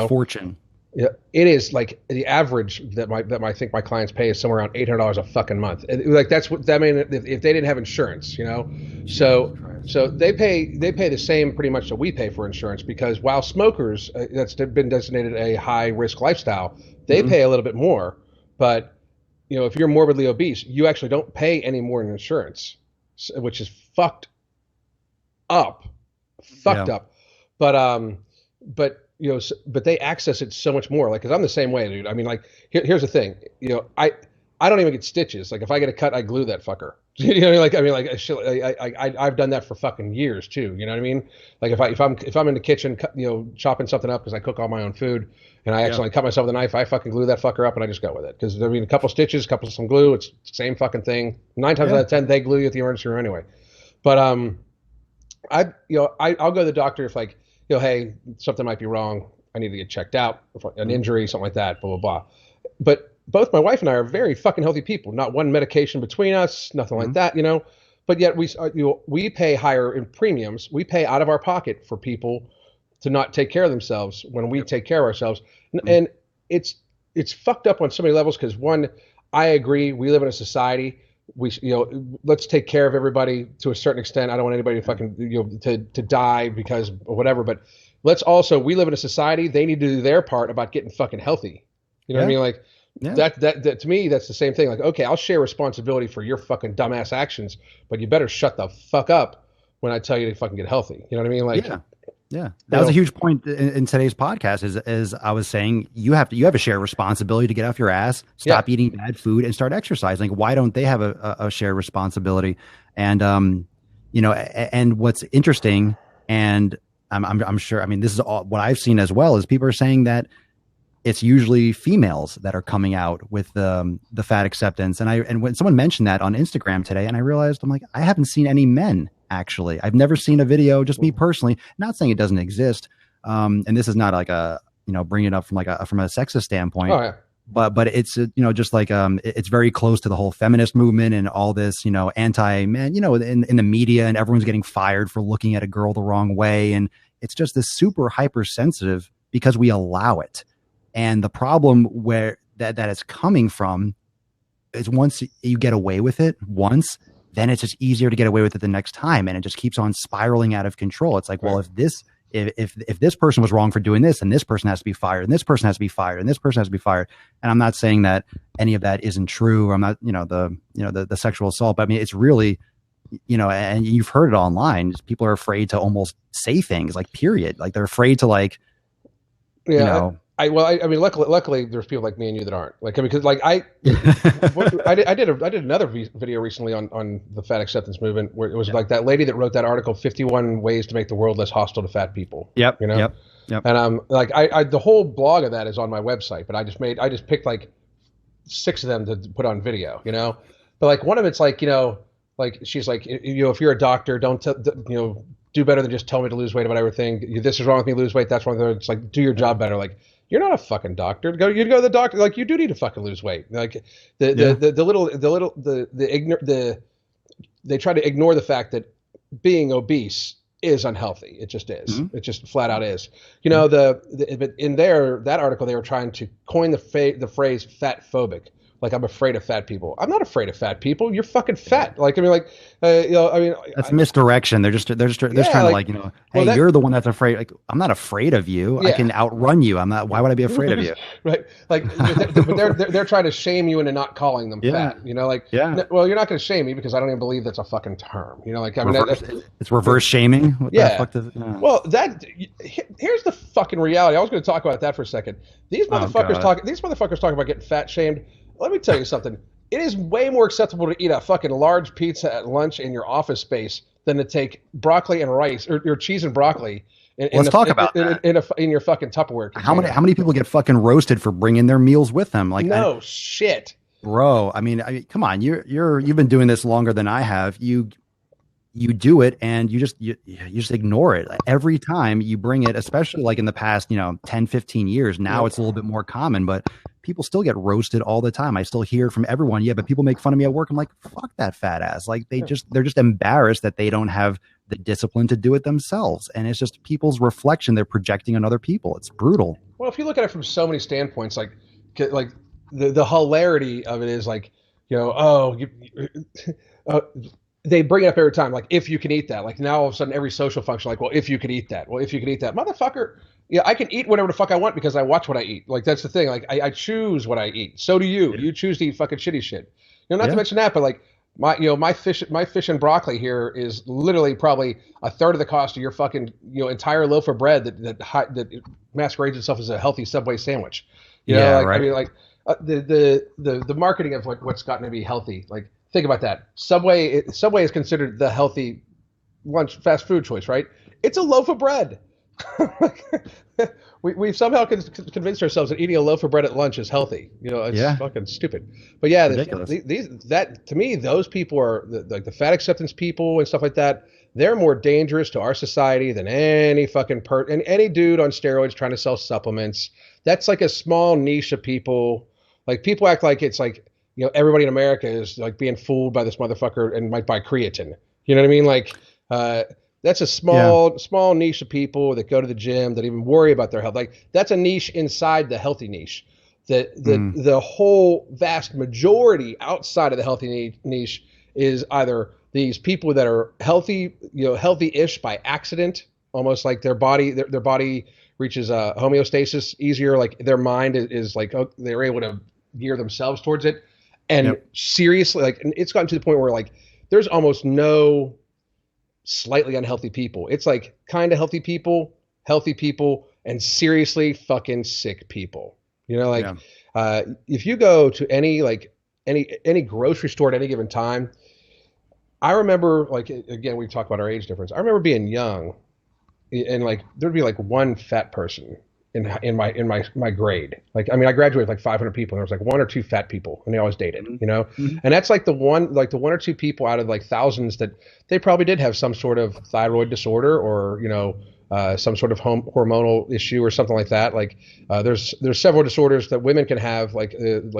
Speaker 2: Fortune.
Speaker 1: Yeah, it is like the average that I think my clients pay is somewhere around $800 a fucking month. Like that's what I mean. If they didn't have insurance, so they pay the same pretty much that we pay for insurance, because while smokers that's been designated a high risk lifestyle, they pay a little bit more. But if you're morbidly obese, you actually don't pay any more in insurance, which is fucked up. But but they access it so much more. Like, cause I'm the same way, dude. I mean, like, here's the thing. I don't even get stitches. Like, if I get a cut, I glue that fucker. I've done that for fucking years too. You know what I mean? Like, if I'm in the kitchen, chopping something up because I cook all my own food, and I accidentally cut myself with a knife, I fucking glue that fucker up and I just go with it. Because a couple stitches, some glue, it's the same fucking thing. 9 times out of 10, they glue you at the emergency room anyway. But I'll go to the doctor if hey, something might be wrong. I need to get checked out, an injury, something like that, blah, blah, blah. but both my wife and I are very fucking healthy people. Not one medication between us, nothing like that, you know. But yet we pay higher in premiums. We pay out of our pocket for people to not take care of themselves when we take care of ourselves, and it's it's fucked up on so many levels. Because one, I agree, we live in a society. Let's take care of everybody to a certain extent. I don't want anybody to fucking to die because of whatever. But we live in a society. They need to do their part about getting fucking healthy. You know what I mean? Like that to me, that's the same thing. Like, okay, I'll share responsibility for your fucking dumbass actions, but you better shut the fuck up when I tell you to fucking get healthy. You know what I mean? Like,
Speaker 2: that was a huge point in today's podcast. Is I was saying you have a shared responsibility to get off your ass, stop eating bad food, and start exercising. Why don't they have a shared responsibility? And and what's interesting, and I'm sure. I mean, this is all what I've seen as well. Is people are saying that it's usually females that are coming out with the fat acceptance. And when someone mentioned that on Instagram today, and I realized, I'm like, I haven't seen any men. Actually, I've never seen a video, just me personally, not saying it doesn't exist. And this is not like bringing it up from from a sexist standpoint, but it's, just like, it's very close to the whole feminist movement and all this, anti-men, in the media, and everyone's getting fired for looking at a girl the wrong way. And it's just this super hypersensitive because we allow it. And the problem where that is coming from is once you get away with it once, then it's just easier to get away with it the next time. And it just keeps on spiraling out of control. It's like, well, if this person was wrong for doing this, and this person has to be fired, and this person has to be fired, and this person has to be fired. And I'm not saying that any of that isn't true. Or I'm not, the sexual assault, but I mean, it's really, and you've heard it online. People are afraid to almost say things like, period. Like they're afraid to
Speaker 1: I mean, luckily, there's people like me and you that aren't. Like, because I did another video recently on the fat acceptance movement, where it was like that lady that wrote that article, 51 ways to make the world less hostile to fat people.
Speaker 2: Yep.
Speaker 1: And the whole blog of that is on my website, but I just picked like 6 of them to put on video. But like one of it's like she's like, if you're a doctor, don't do better than just tell me to lose weight about everything. This is wrong with me, lose weight. That's wrong. It's like, do your job better. Like, you're not a fucking doctor. You go to the doctor. Like, you do need to fucking lose weight. Like they try to ignore the fact that being obese is unhealthy. It just is. Mm-hmm. It just flat out is. But in that article, they were trying to coin the phrase fat phobic. Like, I'm afraid of fat people. I'm not afraid of fat people. You're fucking fat. Like, I mean,
Speaker 2: that's misdirection. They're just trying to hey, you're the one that's afraid. Like, I'm not afraid of you. Yeah. I can outrun you. I'm not. Why would I be afraid of you?
Speaker 1: Right. Like, but they're trying to shame you into not calling them fat. Well, you're not going to shame me because I don't even believe that's a fucking term.
Speaker 2: It's reverse shaming. What the fuck
Speaker 1: Well, here's the fucking reality. I was going to talk about that for a second. These motherfuckers talk about getting fat shamed. Let me tell you something. It is way more acceptable to eat a fucking large pizza at lunch in your office space than to take broccoli and rice or cheese and broccoli in your fucking Tupperware container.
Speaker 2: How many people get fucking roasted for bringing their meals with them? Like,
Speaker 1: shit,
Speaker 2: bro. I mean, come on. You've been doing this longer than I have. You do it and you just ignore it every time you bring it, especially like in the past 10, 15 years. Now it's a little bit more common, but people still get roasted all the time. I still hear from everyone, but people make fun of me at work. I'm like, fuck that fat ass. Like they're just embarrassed that they don't have the discipline to do it themselves. And it's just people's reflection they're projecting on other people. It's brutal.
Speaker 1: Well, if you look at it from so many standpoints, like the hilarity of it is like, they bring it up every time, like, if you can eat that. Like, now all of a sudden every social function, like, well, if you could eat that. Well, if you could eat that. Motherfucker, I can eat whatever the fuck I want because I watch what I eat. Like, that's the thing. Like, I choose what I eat. So do you. You choose to eat fucking shitty shit. Not to mention that, but like, my fish and broccoli here is literally probably a third of the cost of your fucking entire loaf of bread that masquerades itself as a healthy Subway sandwich. Right. I mean, like, the marketing of what's gotten to be healthy, like, think about that. Subway is considered the healthy lunch fast food choice, right? It's a loaf of bread. We've somehow convinced ourselves that eating a loaf of bread at lunch is healthy. It's fucking stupid. But yeah, to me, those people are like the fat acceptance people and stuff like that. They're more dangerous to our society than any fucking and any dude on steroids trying to sell supplements. That's like a small niche of people. Like people act like it's like, everybody in America is like being fooled by this motherfucker and might buy creatine. You know what I mean? Like, that's a
Speaker 2: Yeah.
Speaker 1: small niche of people that go to the gym that even worry about their health. Like that's a niche inside the healthy niche. The whole vast majority outside of the healthy niche is either these people that are healthy, healthy-ish by accident, almost like their body reaches homeostasis easier. Like their mind is like, oh, they're able to gear themselves towards it. And seriously, like, and it's gotten to the point where like there's almost no slightly unhealthy people. It's like kind of healthy people, and seriously fucking sick people. Like if you go to any grocery store at any given time, I remember, like, again, we talk about our age difference. I remember being young, and like there'd be like one fat person in my grade. Like, I mean, I graduated with like 500 people, and there was like one or two fat people, and they always dated, And that's like the one or two people out of like thousands that they probably did have some sort of thyroid disorder, or some sort of hormonal issue or something like that. Like, there's several disorders that women can have, like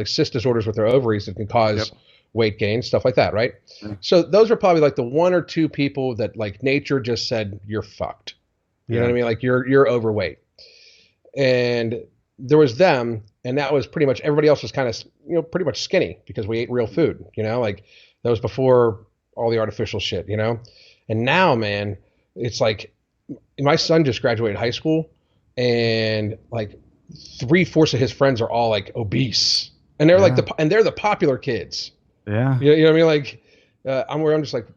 Speaker 1: cyst disorders with their ovaries that can cause weight gain, stuff like that, right? So those are probably like the one or two people that like nature just said you're fucked. You know what I mean? Like you're overweight. And there was them, and that was pretty much everybody else was kind of pretty much skinny because we ate real food. Like that was before all the artificial shit. And now, man, it's like my son just graduated high school, and like 3/4 of his friends are all like obese, and they're like they're the popular kids.
Speaker 2: Yeah.
Speaker 1: You know what I mean? Like, I'm just like,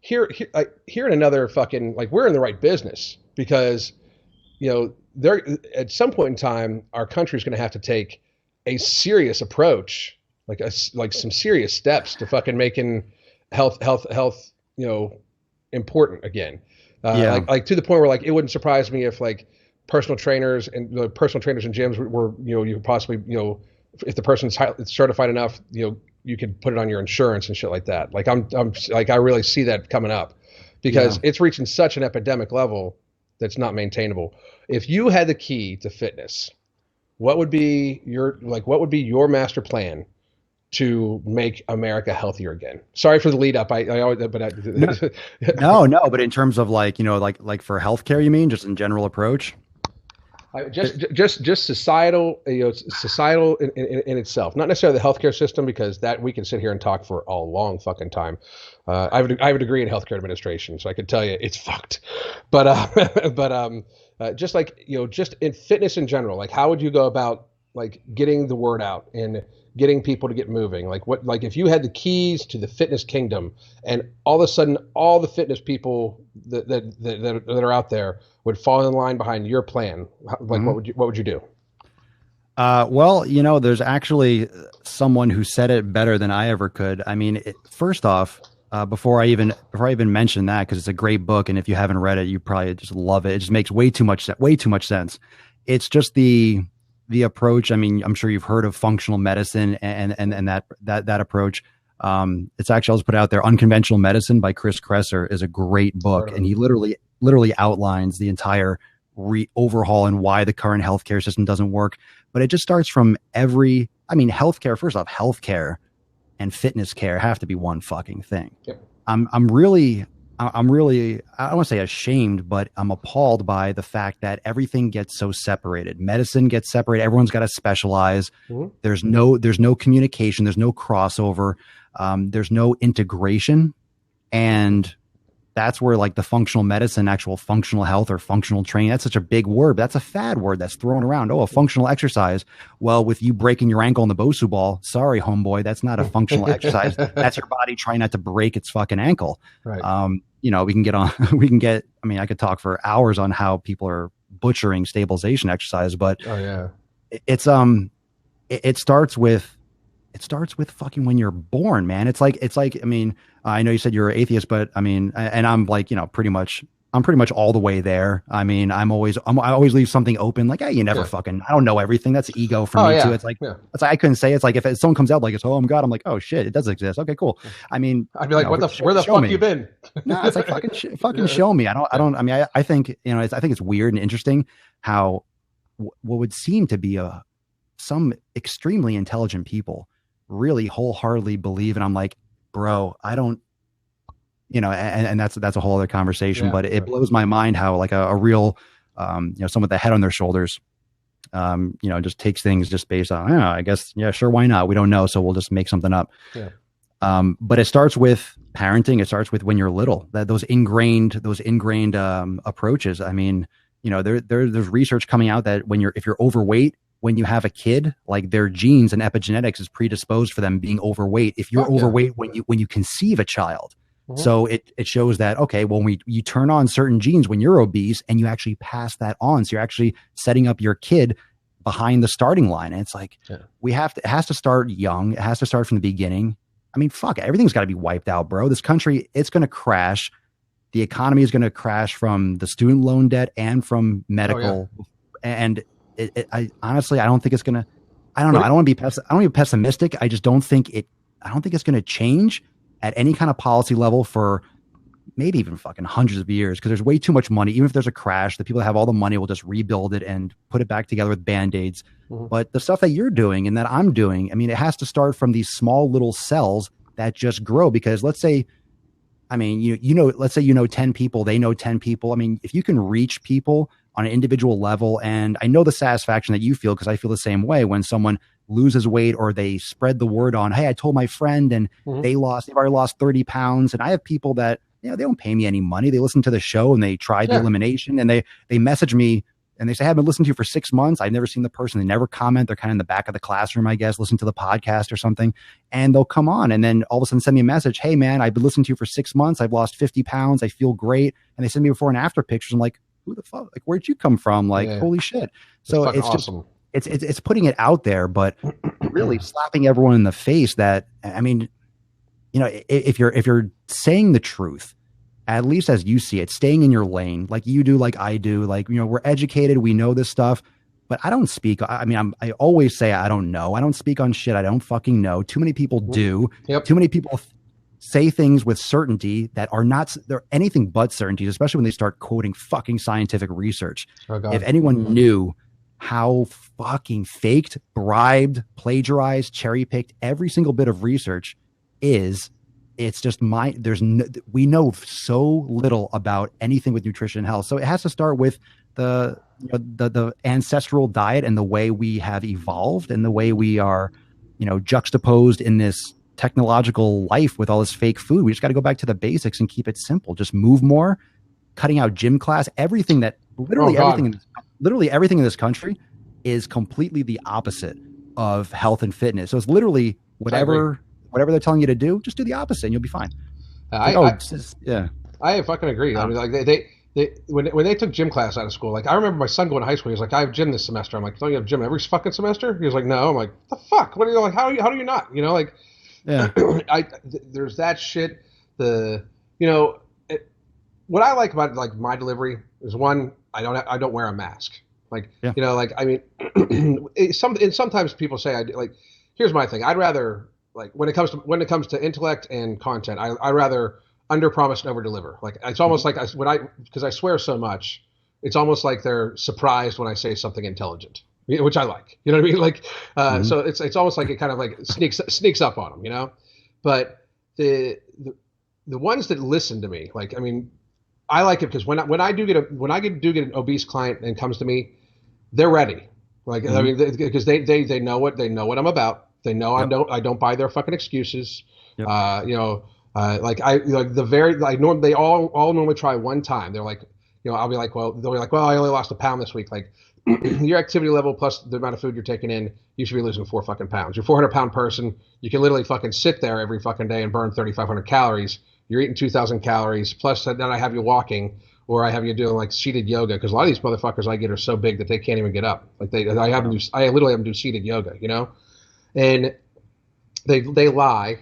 Speaker 1: here in another fucking, like, we're in the right business because, there at some point in time, our country is going to have to take a serious approach, like some serious steps to fucking making health, important again. Like to the point where like it wouldn't surprise me if like personal trainers and gyms were you could possibly if the person's certified enough, you could put it on your insurance and shit like that. Like I'm like, I really see that coming up because it's reaching such an epidemic level that's not maintainable. If you had the key to fitness, what would be your master plan to make America healthier again? Sorry for the lead up. I always, but
Speaker 2: no, but in terms of like for healthcare, you mean just in general approach?
Speaker 1: Just societal, societal in itself, not necessarily the healthcare system, because that we can sit here and talk for a long fucking time. I have a degree in healthcare administration, so I can tell you it's fucked. But just like just in fitness in general, like how would you go about like getting the word out and getting people to get moving? Like if you had the keys to the fitness kingdom, and all of a sudden all the fitness people that are out there would fall in line behind your plan, like what would you do?
Speaker 2: Well, there's actually someone who said it better than I ever could. I mean, first off, before I even mention that, because it's a great book, and if you haven't read it, you probably just love it. It just makes way too much sense. It's just the approach. I mean, I'm sure you've heard of functional medicine and that approach. It's actually, I'll just put it out there. Unconventional Medicine by Chris Kresser is a great book, and he literally outlines the entire overhaul and why the current healthcare system doesn't work. But it just starts from healthcare. First off, healthcare and fitness care have to be one fucking thing.
Speaker 1: Yep.
Speaker 2: I'm really, I don't want to say ashamed, but I'm appalled by the fact that everything gets so separated. Medicine gets separated. Everyone's got to specialize. Mm-hmm. There's no communication. There's no crossover. There's no integration. And that's where like the functional medicine, actual functional health or functional training, that's such a big word. That's a fad word that's thrown around. Oh, a functional exercise. Well, with you breaking your ankle in the Bosu ball, sorry, homeboy, that's not a functional exercise. That's your body trying not to break its fucking ankle. Right. I could talk for hours on how people are butchering stabilization exercise, but it starts with fucking when you're born, man. It's like, I mean, I know you said you're an atheist, but I mean, and I'm like, pretty much all the way there. I mean, I always leave something open. Like, hey, you never fucking, I don't know everything. That's ego for me too. It's like, it's like, I couldn't say, it's like, if someone comes out like, it's, oh, I'm God, I'm like, oh shit, it does exist. Okay, cool. I mean,
Speaker 1: I'd be like, where the fuck you been?
Speaker 2: No, it's like, fucking show me. I mean, I think, I think it's weird and interesting how what would seem to be a some extremely intelligent people really wholeheartedly believe. And I'm like, bro, I don't, and that's a whole other conversation,
Speaker 1: Yeah,
Speaker 2: but
Speaker 1: for
Speaker 2: it
Speaker 1: sure.
Speaker 2: blows my mind how like a real, someone with a head on their shoulders, just takes things just based on, yeah, I guess, yeah, sure, why not? We don't know, so we'll just make something up.
Speaker 1: Yeah.
Speaker 2: But it starts with parenting. It starts with when you're little. That those ingrained approaches. I mean, there's research coming out that if you're overweight when you have a kid, like their genes and epigenetics is predisposed for them being overweight. If you're
Speaker 1: Fuck yeah.
Speaker 2: overweight when you conceive a child,
Speaker 1: Mhm.
Speaker 2: so it shows that, okay, well, you turn on certain genes when you're obese and you actually pass that on. So you're actually setting up your kid behind the starting line. And it's like,
Speaker 1: Yeah.
Speaker 2: it has to start young. It has to start from the beginning. I mean, fuck, everything's got to be wiped out, bro. This country, it's going to crash. The economy is going to crash from the student loan debt and from medical.
Speaker 1: Oh,
Speaker 2: And I honestly, I don't think it's going to, I don't know.
Speaker 1: yeah.
Speaker 2: I don't want to be, I don't want to be pessimistic. I just don't think I don't think it's going to change at any kind of policy level for maybe even fucking hundreds of years, because there's way too much money. Even if there's a crash, the people that have all the money will just rebuild it and put it back together with band-aids.
Speaker 1: Mhm.
Speaker 2: But the stuff that you're doing and that I'm doing, I mean, it has to start from these small little cells that just grow. Because let's say, I mean, let's say 10 people, they know 10 people. I mean, if you can reach people on an individual level, and I know the satisfaction that you feel, because I feel the same way when someone loses weight or they spread the word on, hey, I told my friend and
Speaker 1: Mhm.
Speaker 2: they've already lost 30 pounds. And I have people that, they don't pay me any money. They listen to the show and they try the
Speaker 1: Yeah.
Speaker 2: elimination, and they message me and they say, hey, I've been listening to you for 6 months. I've never seen the person. They never comment. They're kind of in the back of the classroom, I guess, listen to the podcast or something. And they'll come on and then all of a sudden send me a message. Hey man, I've been listening to you for 6 months. I've lost 50 pounds. I feel great. And they send me before and after pictures. I'm like, who the fuck? Like, where'd you come from? Like,
Speaker 1: Yeah.
Speaker 2: holy shit.
Speaker 1: It's
Speaker 2: So
Speaker 1: fucking
Speaker 2: it's just,
Speaker 1: awesome.
Speaker 2: it's putting it out there, but really slapping everyone in the face that, I mean, if you're saying the truth, at least as you see it, staying in your lane, like you do, like I do, like, we're educated, we know this stuff, but I don't speak. I mean, I always say, I don't know. I don't speak on shit I don't fucking know. Too many people do.
Speaker 1: Yep.
Speaker 2: Too many people say things with certainty that are not, they're anything but certainties, especially when they start quoting fucking scientific research.
Speaker 1: Oh, God.
Speaker 2: If anyone knew how fucking faked, bribed, plagiarized, cherry picked every single bit of research is, it's just we know so little about anything with nutrition and health. So it has to start with the ancestral diet and the way we have evolved and the way we are, juxtaposed in this technological life with all this fake food. We just got to go back to the basics and keep it simple. Just move more, cutting out gym class, everything that literally everything in this country is completely the opposite of health and fitness. So it's literally whatever they're telling you to do, just do the opposite and you'll be fine.
Speaker 1: I fucking agree. I mean, like they when they took gym class out of school, like I remember my son going to high school. He was like, I have gym this semester. I'm like, don't you have gym every fucking semester? He was like, no. I'm like, the fuck? What are you like? How do you not? Like,
Speaker 2: Yeah.
Speaker 1: There's that shit. What I like about like my delivery is, one, I don't wear a mask. Like,
Speaker 2: Yeah.
Speaker 1: Like, I mean, sometimes people say I do, like, here's my thing. I'd rather, like, when it comes to intellect and content, I rather under promise and over deliver. Like, it's almost like because I swear so much, it's almost like they're surprised when I say something intelligent, which I like. You know what I mean? Like, so it's almost like it kind of like sneaks up on them. But the ones that listen to me, like, I mean, I like it because when I do get an obese client and comes to me, they're ready. Like, I mean, because they know what I'm about. They know I don't buy their fucking excuses.
Speaker 2: Yep.
Speaker 1: They all normally try one time. They're like, I'll be like, well, they'll be like, well, I only lost a pound this week. Like, your activity level plus the amount of food you're taking in, you should be losing 4 fucking pounds. You're a 400-pound person. You can literally fucking sit there every fucking day and burn 3,500 calories. You're eating 2,000 calories. Plus, then I have you walking, or I have you doing like seated yoga, because a lot of these motherfuckers I get are so big that they can't even get up. Like, I literally have them do seated yoga, and they lie,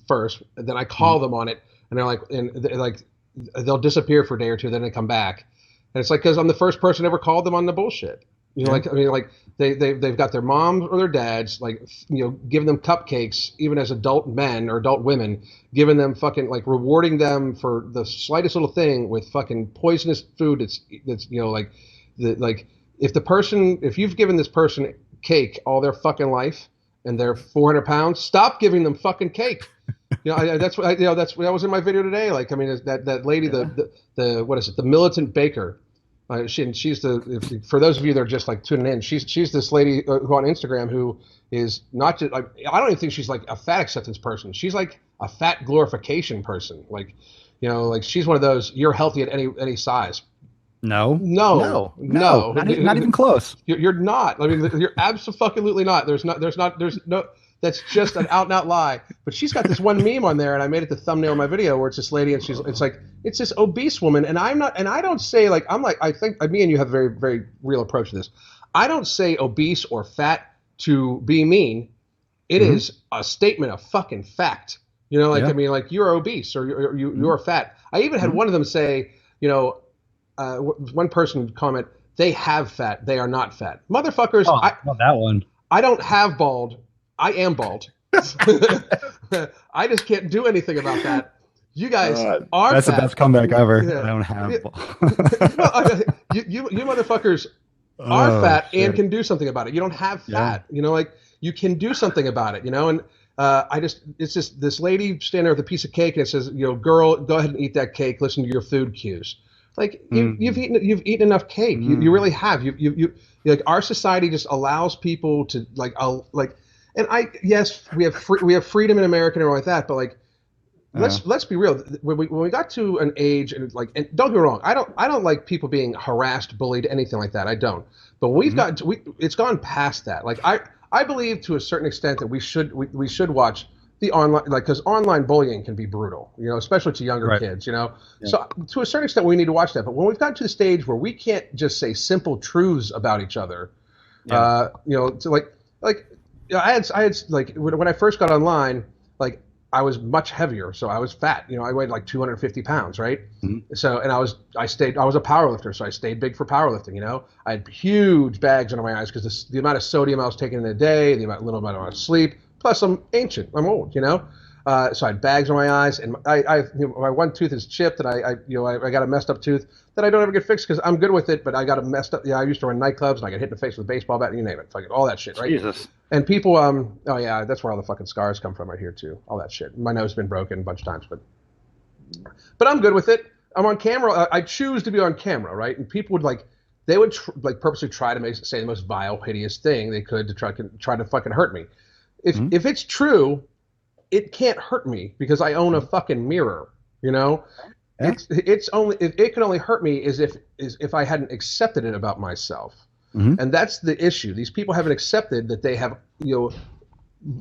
Speaker 1: first. Then I call them on it, and they're like, they'll disappear for a day or two, then they come back, and it's like, because I'm the first person ever called them on the bullshit. Like, I mean, like they've got their moms or their dads, like, giving them cupcakes, even as adult men or adult women, giving them fucking, like, rewarding them for the slightest little thing with fucking poisonous food. That's like if you've given this person cake all their fucking life and they're 400 pounds, stop giving them fucking cake. That's what that was in my video today. Like, I mean, that lady, the what is it, the militant baker. She's for those of you that are just like tuning in, she's this lady who on Instagram who is not just like, I don't even think she's like a fat acceptance person. She's like a fat glorification person. Like, like she's one of those, you're healthy at any size.
Speaker 2: No, not even close.
Speaker 1: You're not. I mean, you're absolutely not. There's no. That's just an out and out lie. But she's got this one meme on there, and I made it the thumbnail of my video where it's this lady, and it's this obese woman, and I'm not, and I don't say like, I think me and you have a very, very real approach to this. I don't say obese or fat to be mean. It is a statement of fucking fact. I mean, like, you're obese or you're fat. I even had one of them say, one person would comment, they have fat, they are not fat. Motherfuckers,
Speaker 2: not that one.
Speaker 1: I don't have bald. I am bald. I just can't do anything about that. You guys are
Speaker 2: That's
Speaker 1: fat.
Speaker 2: the best comeback ever. Yeah. I don't have bald.
Speaker 1: You motherfuckers are fat and can do something about it. You don't have fat. Like, you can do something about it, and it's just this lady standing there with a piece of cake and it says, girl, go ahead and eat that cake. Listen to your food cues. Like, you've eaten enough cake. You really have. You like, our society just allows people to and we have freedom in America and all like that, but like, let's be real. When we got to an age and don't get me wrong, I don't like people being harassed, bullied, anything like that. I don't. But it's gone past that. Like, I believe to a certain extent that we should watch the online, like, because online bullying can be brutal, especially to younger kids, So to a certain extent, we need to watch that. But when we've gotten to the stage where we can't just say simple truths about each other, I had like, when I first got online, like, I was much heavier, so I was fat. I weighed like 250 pounds, right? So, and I was a power lifter, so I stayed big for powerlifting. I had huge bags under my eyes because the amount of sodium I was taking in a day, the little amount of sleep. Plus, I'm ancient. I'm old, So I had bags on my eyes, and my one tooth is chipped, and I got a messed up tooth that I don't ever get fixed because I'm good with it, but I got a messed up. I used to run nightclubs, and I got hit in the face with a baseball bat, and you name it, fucking all that shit, right?
Speaker 2: Jesus.
Speaker 1: And people, that's where all the fucking scars come from right here too. All that shit. My nose has been broken a bunch of times, but I'm good with it. I'm on camera. I choose to be on camera, right? And people would purposely try to say the most vile, hideous thing they could to try to fucking hurt me. If it's true, it can't hurt me because I own a fucking mirror, Yeah. It can only hurt me is if I hadn't accepted it about myself. And that's the issue. These people haven't accepted that they have,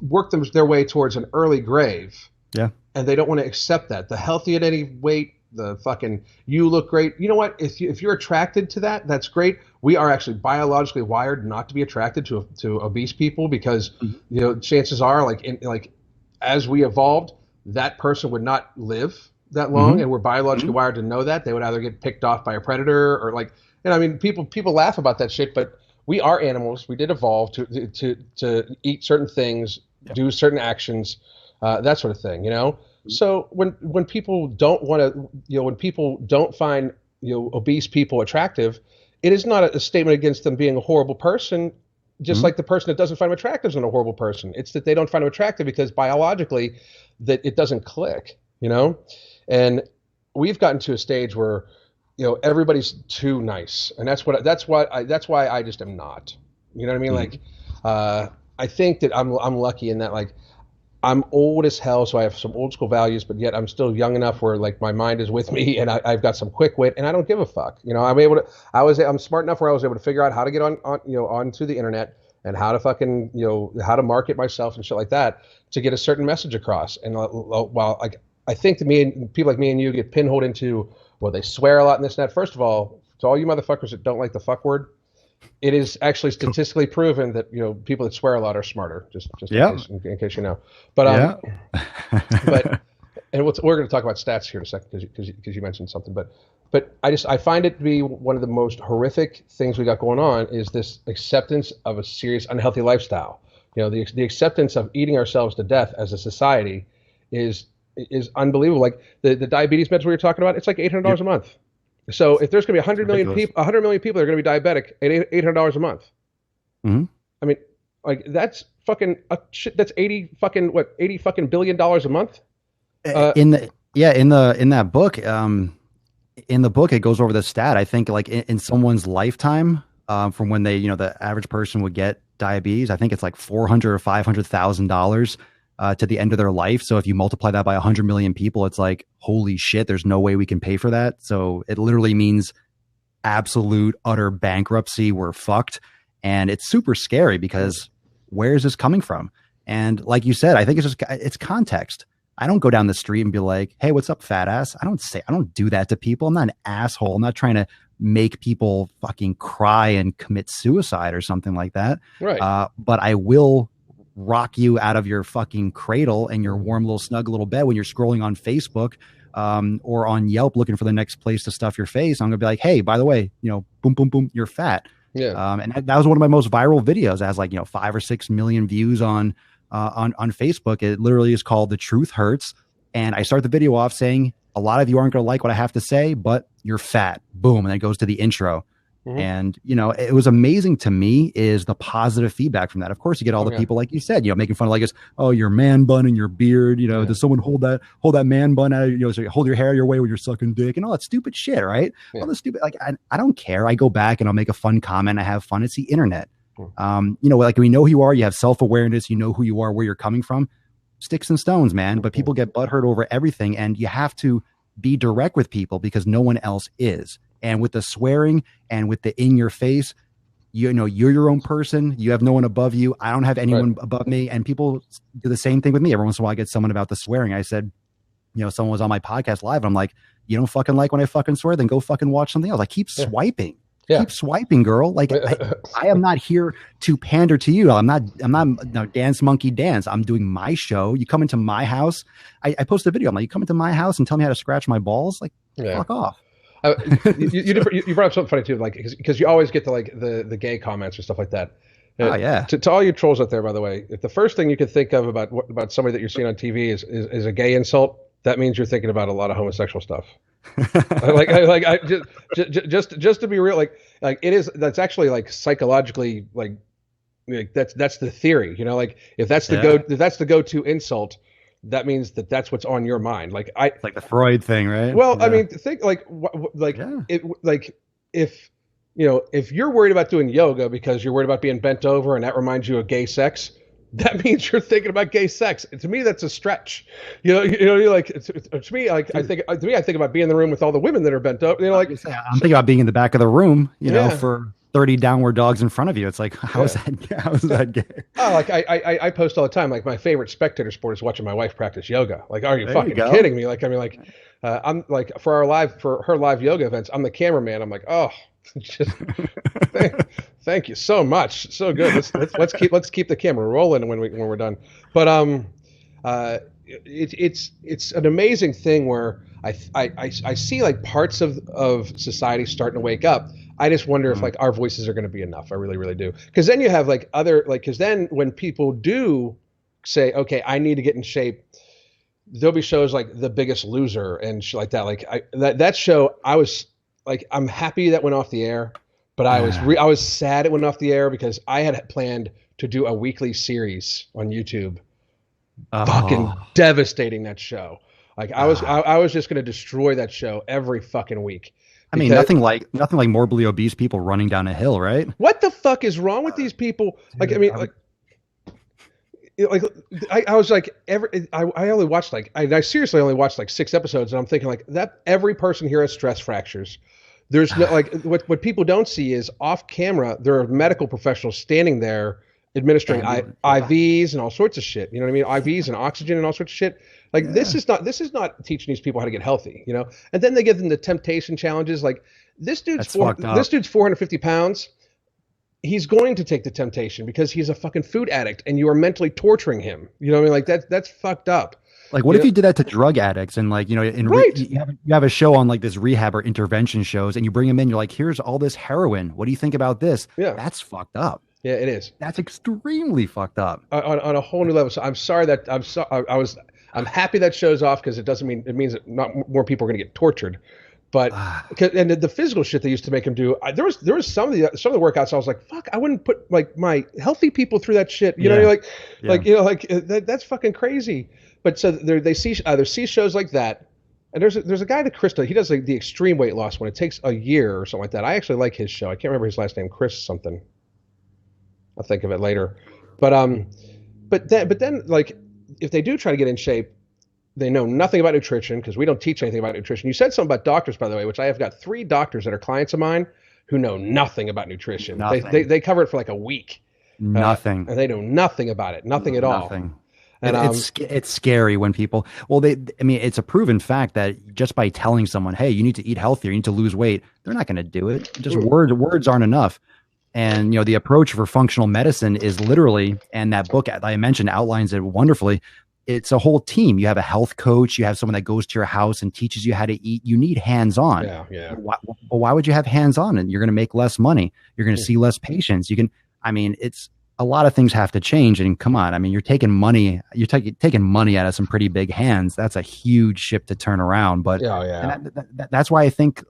Speaker 1: worked their way towards an early grave.
Speaker 2: Yeah.
Speaker 1: And they don't want to accept that. The healthy at any weight, the fucking, you look great. You know what? If you're attracted to that, that's great. We are actually biologically wired not to be attracted to obese people because, chances are, as we evolved, that person would not live that long, and we're biologically wired to know that. They would either get picked off by a predator or and I mean, people laugh about that shit, but we are animals. We did evolve to eat certain things, do certain actions, that sort of thing, So when people don't want to, when people don't find obese people attractive, it is not a statement against them being a horrible person. Just like the person that doesn't find them attractive isn't a horrible person. It's that they don't find them attractive because biologically that it doesn't click, And we've gotten to a stage where everybody's too nice, and that's why I just am not. You know what I mean? Like, I think that I'm lucky in that, like, I'm old as hell, so I have some old school values, but yet I'm still young enough where, like, my mind is with me, and I've got some quick wit, and I don't give a fuck. I'm smart enough where I was able to figure out how to get onto the internet and how to fucking how to market myself and shit like that to get a certain message across. And while I think that people like me and you get pinholed into, well, they swear a lot and this and that. First of all, to all you motherfuckers that don't like the fuck word, it is actually statistically proven that people that swear a lot are smarter. Just in case you know. But and we're going to talk about stats here in a second because you mentioned something. But I find it to be one of the most horrific things we got going on is this acceptance of a serious unhealthy lifestyle. The acceptance of eating ourselves to death as a society is unbelievable. Like the diabetes meds we were talking about, it's like $800 a month. So if there's going to be 100 million people that are going to be diabetic at $800 a month, I mean, Like that's fucking shit. That's 80 fucking $80 billion a month. Uh,
Speaker 2: In that book, in the book, it goes over the stat. I think like in someone's lifetime, from when they, the average person would get diabetes, I think it's like 400 or $500,000 to the end of their life. So if you multiply that by 100 million people, it's like, holy shit, there's no way we can pay for that. So it literally means absolute utter bankruptcy. We're fucked. And it's super scary because where is this coming from? And like you said, I think it's context. I don't go down the street and be like, hey, what's up, fat ass? I don't do that to people. I'm not an asshole. I'm not trying to make people fucking cry and commit suicide or something like that.
Speaker 1: Right.
Speaker 2: But I will rock you out of your fucking cradle and your warm little snug little bed when you're scrolling on Facebook, or on Yelp looking for the next place to stuff your face. I'm gonna be like, hey, by the way, boom, boom, boom, you're fat.
Speaker 1: Yeah.
Speaker 2: And that was one of my most viral videos. It has like 5 or 6 million views on Facebook. It literally is called "The Truth Hurts," and I start the video off saying, "A lot of you aren't going to like what I have to say, but you're fat." Boom, and then it goes to the intro. Mm-hmm. And it was amazing to me is the positive feedback from that. Of course, you get all the people like you said, making fun of like us. Oh, your man bun and your beard. Does someone hold that man bun out? So hold your hair your way when you're sucking dick and all that stupid shit, right? Yeah. All the stupid. Like I don't care. I go back and I'll make a fun comment. I have fun. It's the internet. Like we know who you are. You have self-awareness. You know who you are, where you're coming from. Sticks and stones, man. But people get butthurt over everything, and you have to be direct with people because no one else is. And with the swearing and with the in your face, you're your own person. You have no one above you. I don't have anyone above me. And people do the same thing with me. Every once in a while, I get someone about the swearing. I said, someone was on my podcast live, and I'm like, you don't fucking like when I fucking swear? Then go fucking watch something else. I keep swiping. Yeah. Keep swiping, girl. Like I am not here to pander to you. I'm not dance monkey dance. I'm doing my show. You come into my house. I post a video. I'm like, you come into my house and tell me how to scratch my balls? Like, fuck off.
Speaker 1: You brought up something funny too, like because you always get the gay comments or stuff like that.
Speaker 2: Oh yeah.
Speaker 1: To all you trolls out there, by the way, if the first thing you could think of about somebody that you're seeing on TV is a gay insult, that means you're thinking about a lot of homosexual stuff. Just to be real, like it is. That's actually like psychologically like that's the theory. Like if that's the go-to insult, that means that's what's on your mind. It's
Speaker 2: like the Freud thing, right?
Speaker 1: Well, yeah. I mean, think if you're worried about doing yoga because you're worried about being bent over and that reminds you of gay sex, that means you're thinking about gay sex. And to me, that's a stretch. You're like, to me, like I think about being in the room with all the women that are bent over. I'm
Speaker 2: thinking about being in the back of the room, for 30 downward dogs in front of you. It's like, how is that gay?
Speaker 1: Oh, like I post all the time. Like my favorite spectator sport is watching my wife practice yoga. Like, are you fucking kidding me? I'm like for her live yoga events, I'm the cameraman. I'm like, oh, just thank you so much, so good. Let's keep the camera rolling when we're done. But it's an amazing thing where I see like parts of society starting to wake up. I just wonder if like our voices are going to be enough. I really, really do. Because then you have like because then when people do say, okay, I need to get in shape, there'll be shows like The Biggest Loser and shit like that. Like that show, I was like, I'm happy that went off the air, but I was sad it went off the air because I had planned to do a weekly series on YouTube. Fucking devastating that show. Like I was just going to destroy that show every fucking week.
Speaker 2: I mean, nothing like morbidly obese people running down a hill, right?
Speaker 1: What the fuck is wrong with these people? Like, I mean, I was like, I only watched I seriously only watched like 6 episodes, and I'm thinking like that every person here has stress fractures. There's no like what people don't see is off camera there are medical professionals standing there administering IVs and all sorts of shit. You know what I mean? IVs and oxygen and all sorts of shit. Like this is not teaching these people how to get healthy, And then they give them the temptation challenges. Like this dude's 450 pounds. He's going to take the temptation because he's a fucking food addict, and you are mentally torturing him. You know what I mean? Like that's fucked up.
Speaker 2: Like, what if you did that to drug addicts and like, you have a show on like this rehab or intervention shows, and you bring them in. You're like, here's all this heroin. What do you think about this? Yeah, that's fucked up.
Speaker 1: Yeah, it is.
Speaker 2: That's extremely fucked up
Speaker 1: on a whole new level. So I'm sorry that I'm happy that show's off because it means that not more people are going to get tortured. But and the physical shit they used to make him do, there was some of the workouts I was like, fuck, I wouldn't put like my healthy people through that shit. You know, you're like that's fucking crazy. But so they see shows like that, and there's a guy that Chris does. He does like the extreme weight loss one. It takes a year or something like that. I actually like his show. I can't remember his last name, Chris something. I'll think of it later. But then like if they do try to get in shape, they know nothing about nutrition because we don't teach anything about nutrition. You said something about doctors, by the way, which I have got 3 doctors that are clients of mine who know nothing about nutrition.
Speaker 2: Nothing.
Speaker 1: They cover it for like a week.
Speaker 2: Nothing.
Speaker 1: And they know nothing about it. Nothing at all.
Speaker 2: Nothing.
Speaker 1: And
Speaker 2: it's scary when people, it's a proven fact that just by telling someone, hey, you need to eat healthier, you need to lose weight, they're not going to do it. Just words aren't enough. And, the approach for functional medicine is literally, and that book I mentioned outlines it wonderfully. It's a whole team. You have a health coach. You have someone that goes to your house and teaches you how to eat. You need hands-on.
Speaker 1: Yeah.
Speaker 2: Why would you have hands-on? And you're going to make less money. You're going to see less patients. It's a lot of things have to change. And come on, you're taking money. You're taking money out of some pretty big hands. That's a huge ship to turn around. But and that's why I think,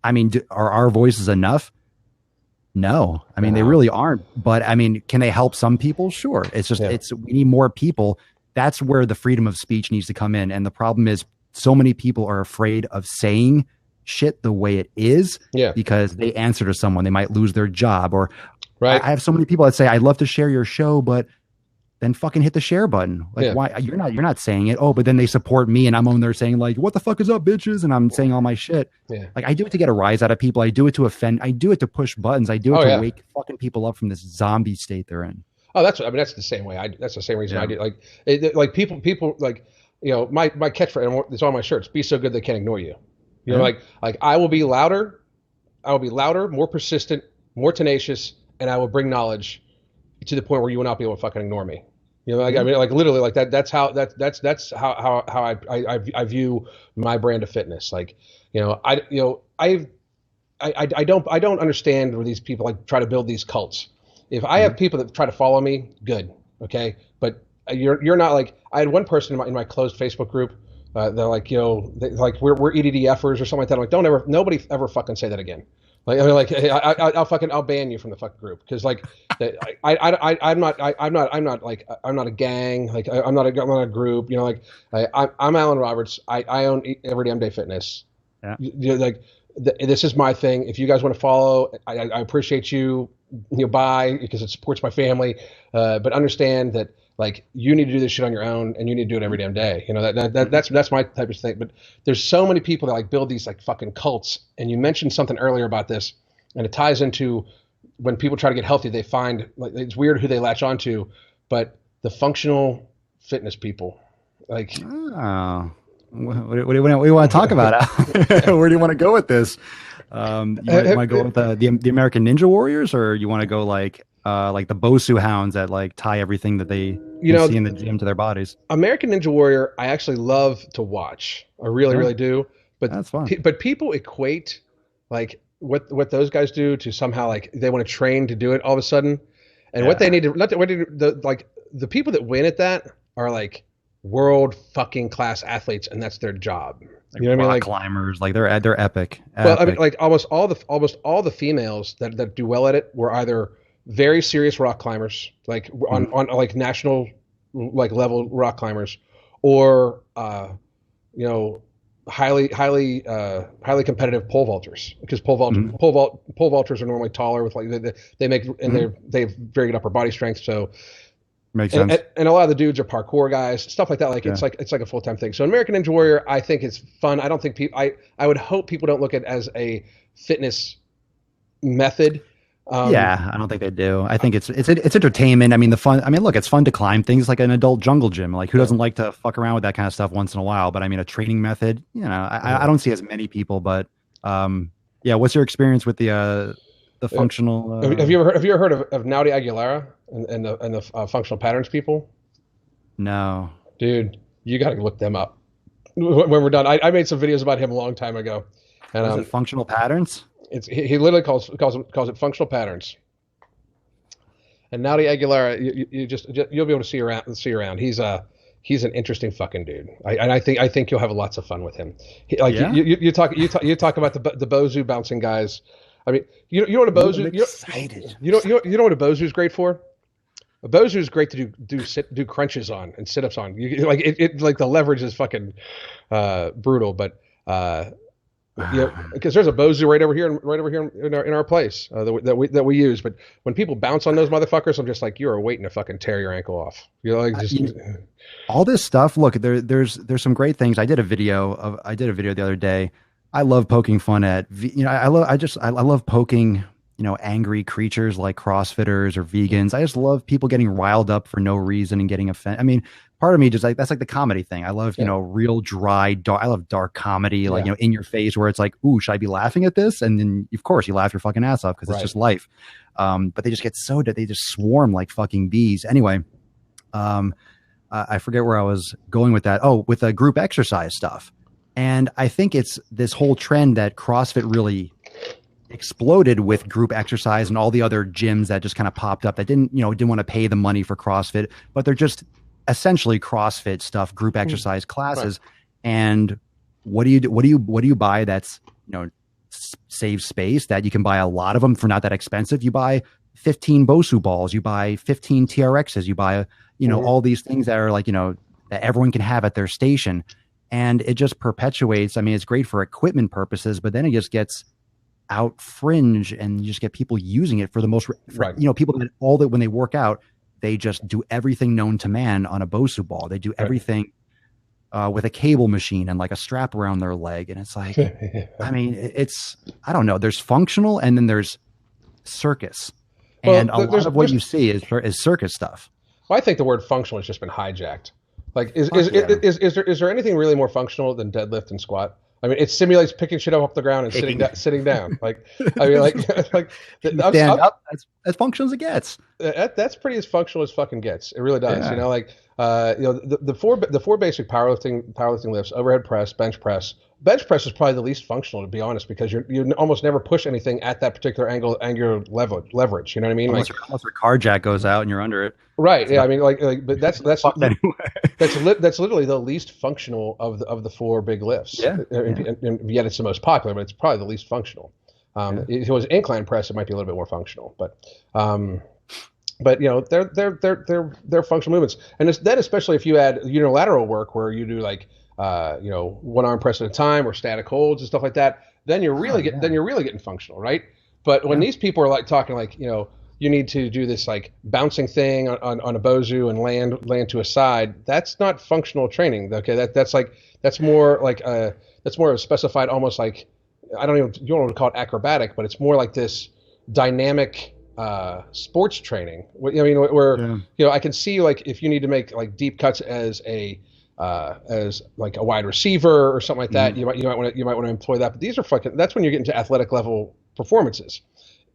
Speaker 2: are our voices enough? No, they really aren't. But can they help some people? Sure. It's just we need more people. That's where the freedom of speech needs to come in. And the problem is so many people are afraid of saying shit the way it is because they answer to someone. They might lose their job. Or I have so many people that say, I'd love to share your show, but then fucking hit the share button. Why? You're not saying it. Oh, but then they support me and I'm on there saying like, what the fuck is up, bitches? And I'm saying all my shit. Yeah. Like I do it to get a rise out of people. I do it to offend. I do it to push buttons. I do it to wake fucking people up from this zombie state they're in.
Speaker 1: Oh, that's the same way. That's the same reason I do. Like people like, my catchphrase, it's on my shirts, be so good they can't ignore you. You know, like I will be louder, more persistent, more tenacious, and I will bring knowledge to the point where you will not be able to fucking ignore me. Literally like that. That's how I view my brand of fitness. Like, I don't understand where these people like try to build these cults. If I have people that try to follow me, good, okay. But you're not like, I had one person in my closed Facebook group. They're like, we're EDDFers or something like that. I'm like, nobody ever fucking say that again. Like, I'll ban you from the fucking group because like, I'm not a gang. Like, I'm not a group. I'm Alan Roberts. I own Every Damn Day Fitness. Yeah. This is my thing. If you guys want to follow, I appreciate you. Buy because it supports my family. But understand that like you need to do this shit on your own, and you need to do it every damn day. That's my type of thing. But there's so many people that like build these like fucking cults. And you mentioned something earlier about this, and it ties into when people try to get healthy. They find like it's weird who they latch onto, but the functional fitness people, like.
Speaker 2: Oh. What do you want to talk about? Where do you want to go with this? You want to go with the American Ninja Warriors, or you want to go like the Bosu hounds that like tie everything that they see in the gym to their bodies?
Speaker 1: American Ninja Warrior, I actually love to watch. I really do. But
Speaker 2: that's fun.
Speaker 1: But people equate like what those guys do to somehow like they want to train to do it all of a sudden, and what they need to the people that win at that are like world fucking class athletes, and that's their job.
Speaker 2: Like, you know what I mean? Like climbers, like they're epic.
Speaker 1: Well, I mean, like almost all the females that do well at it were either very serious rock climbers, like on like national like level rock climbers, or highly competitive pole vaulters, because pole vaulters are normally taller with like they have very good upper body strength, so.
Speaker 2: Makes sense.
Speaker 1: And a lot of the dudes are parkour guys, stuff like that. Like it's like a full-time thing. So American Ninja Warrior, I think it's fun. I don't think I would hope people don't look at it as a fitness method.
Speaker 2: I don't think they do. I think it's entertainment. I mean, look, it's fun to climb things like an adult jungle gym. Like who doesn't like to fuck around with that kind of stuff once in a while? But I mean, a training method, I don't see as many people, but what's your experience with the functional?
Speaker 1: Have you ever heard of Naudi Aguilera and the functional patterns people?
Speaker 2: No,
Speaker 1: dude, you got to look them up when we're done. I made some videos about him a long time ago. And
Speaker 2: is it functional patterns?
Speaker 1: He literally calls it functional patterns. And Naudi Aguilera, you'll be able to see around. He's he's an interesting fucking dude. And I think you'll have lots of fun with him. Like
Speaker 2: Yeah.
Speaker 1: you talk about the Bozu bouncing guys. I mean, you know what a
Speaker 2: Ooh, I'm
Speaker 1: Bozu
Speaker 2: excited.
Speaker 1: you know what a Bozu's great for? A Bozu is great to do crunches on and sit ups on. Like it like the leverage is fucking brutal, but because there's a Bozu right over here in our place that we use. But when people bounce on those motherfuckers, I'm just like, you're waiting to fucking tear your ankle off. You're like just.
Speaker 2: All this stuff. Look, there's some great things. I did a video the other day. I love poking fun at, I love poking, angry creatures like CrossFitters or vegans. I just love people getting riled up for no reason and getting offended. I mean, part of me just like, that's like the comedy thing. I love, real dry, dark. I love dark comedy, like, in your face where it's like, ooh, should I be laughing at this? And then of course you laugh your fucking ass off because it's just life. But they just get they just swarm like fucking bees. Anyway, I forget where I was going with that. Oh, with the group exercise stuff. And I think it's this whole trend that CrossFit really exploded with group exercise and all the other gyms that just kind of popped up that didn't want to pay the money for CrossFit, but they're just essentially CrossFit stuff, group exercise classes. Right. And what do you do? What do you buy that's, saves space, that you can buy a lot of them for not that expensive? You buy 15 Bosu balls, you buy 15 TRXs, you buy all these things that are like, that everyone can have at their station. And it just perpetuates. I mean, it's great for equipment purposes, but then it just gets out fringe and you just get people using it for the most, people that when they work out, they just do everything known to man on a Bosu ball. They do everything with a cable machine and like a strap around their leg. And it's like, I mean, I don't know. There's functional and then there's circus. And a lot of what you see is circus stuff.
Speaker 1: Well, I think the word functional has just been hijacked. Like, is there anything really more functional than deadlift and squat? I mean, it simulates picking shit up off the ground and sitting down. Like, I mean, like
Speaker 2: stand up. That's as functional as it gets.
Speaker 1: That's pretty as functional as fucking gets. It really does. Yeah. The four basic powerlifting lifts: overhead press, bench press. Bench press is probably the least functional, to be honest, because you almost never push anything at that particular angular leverage. You know what I mean?
Speaker 2: Unless your car jack goes out and you're under it.
Speaker 1: Right. Yeah. I mean, but that's anyway. that's literally the least functional of the four big lifts.
Speaker 2: Yeah.
Speaker 1: And yet it's the most popular, but it's probably the least functional. If it was incline press, it might be a little bit more functional, but they're functional movements, and then especially if you add unilateral work where you do like one arm press at a time or static holds and stuff like that, then you're really getting functional, right? But when these people are like talking like you need to do this like bouncing thing on a Bozu and land to a side, that's not functional training. Okay, that's more specified, almost like you don't want to call it acrobatic, but it's more like this dynamic sports training. I mean, where I can see like if you need to make like deep cuts as like a wide receiver or something like that, you might want to employ that. But these are that's when you're getting to athletic level performances.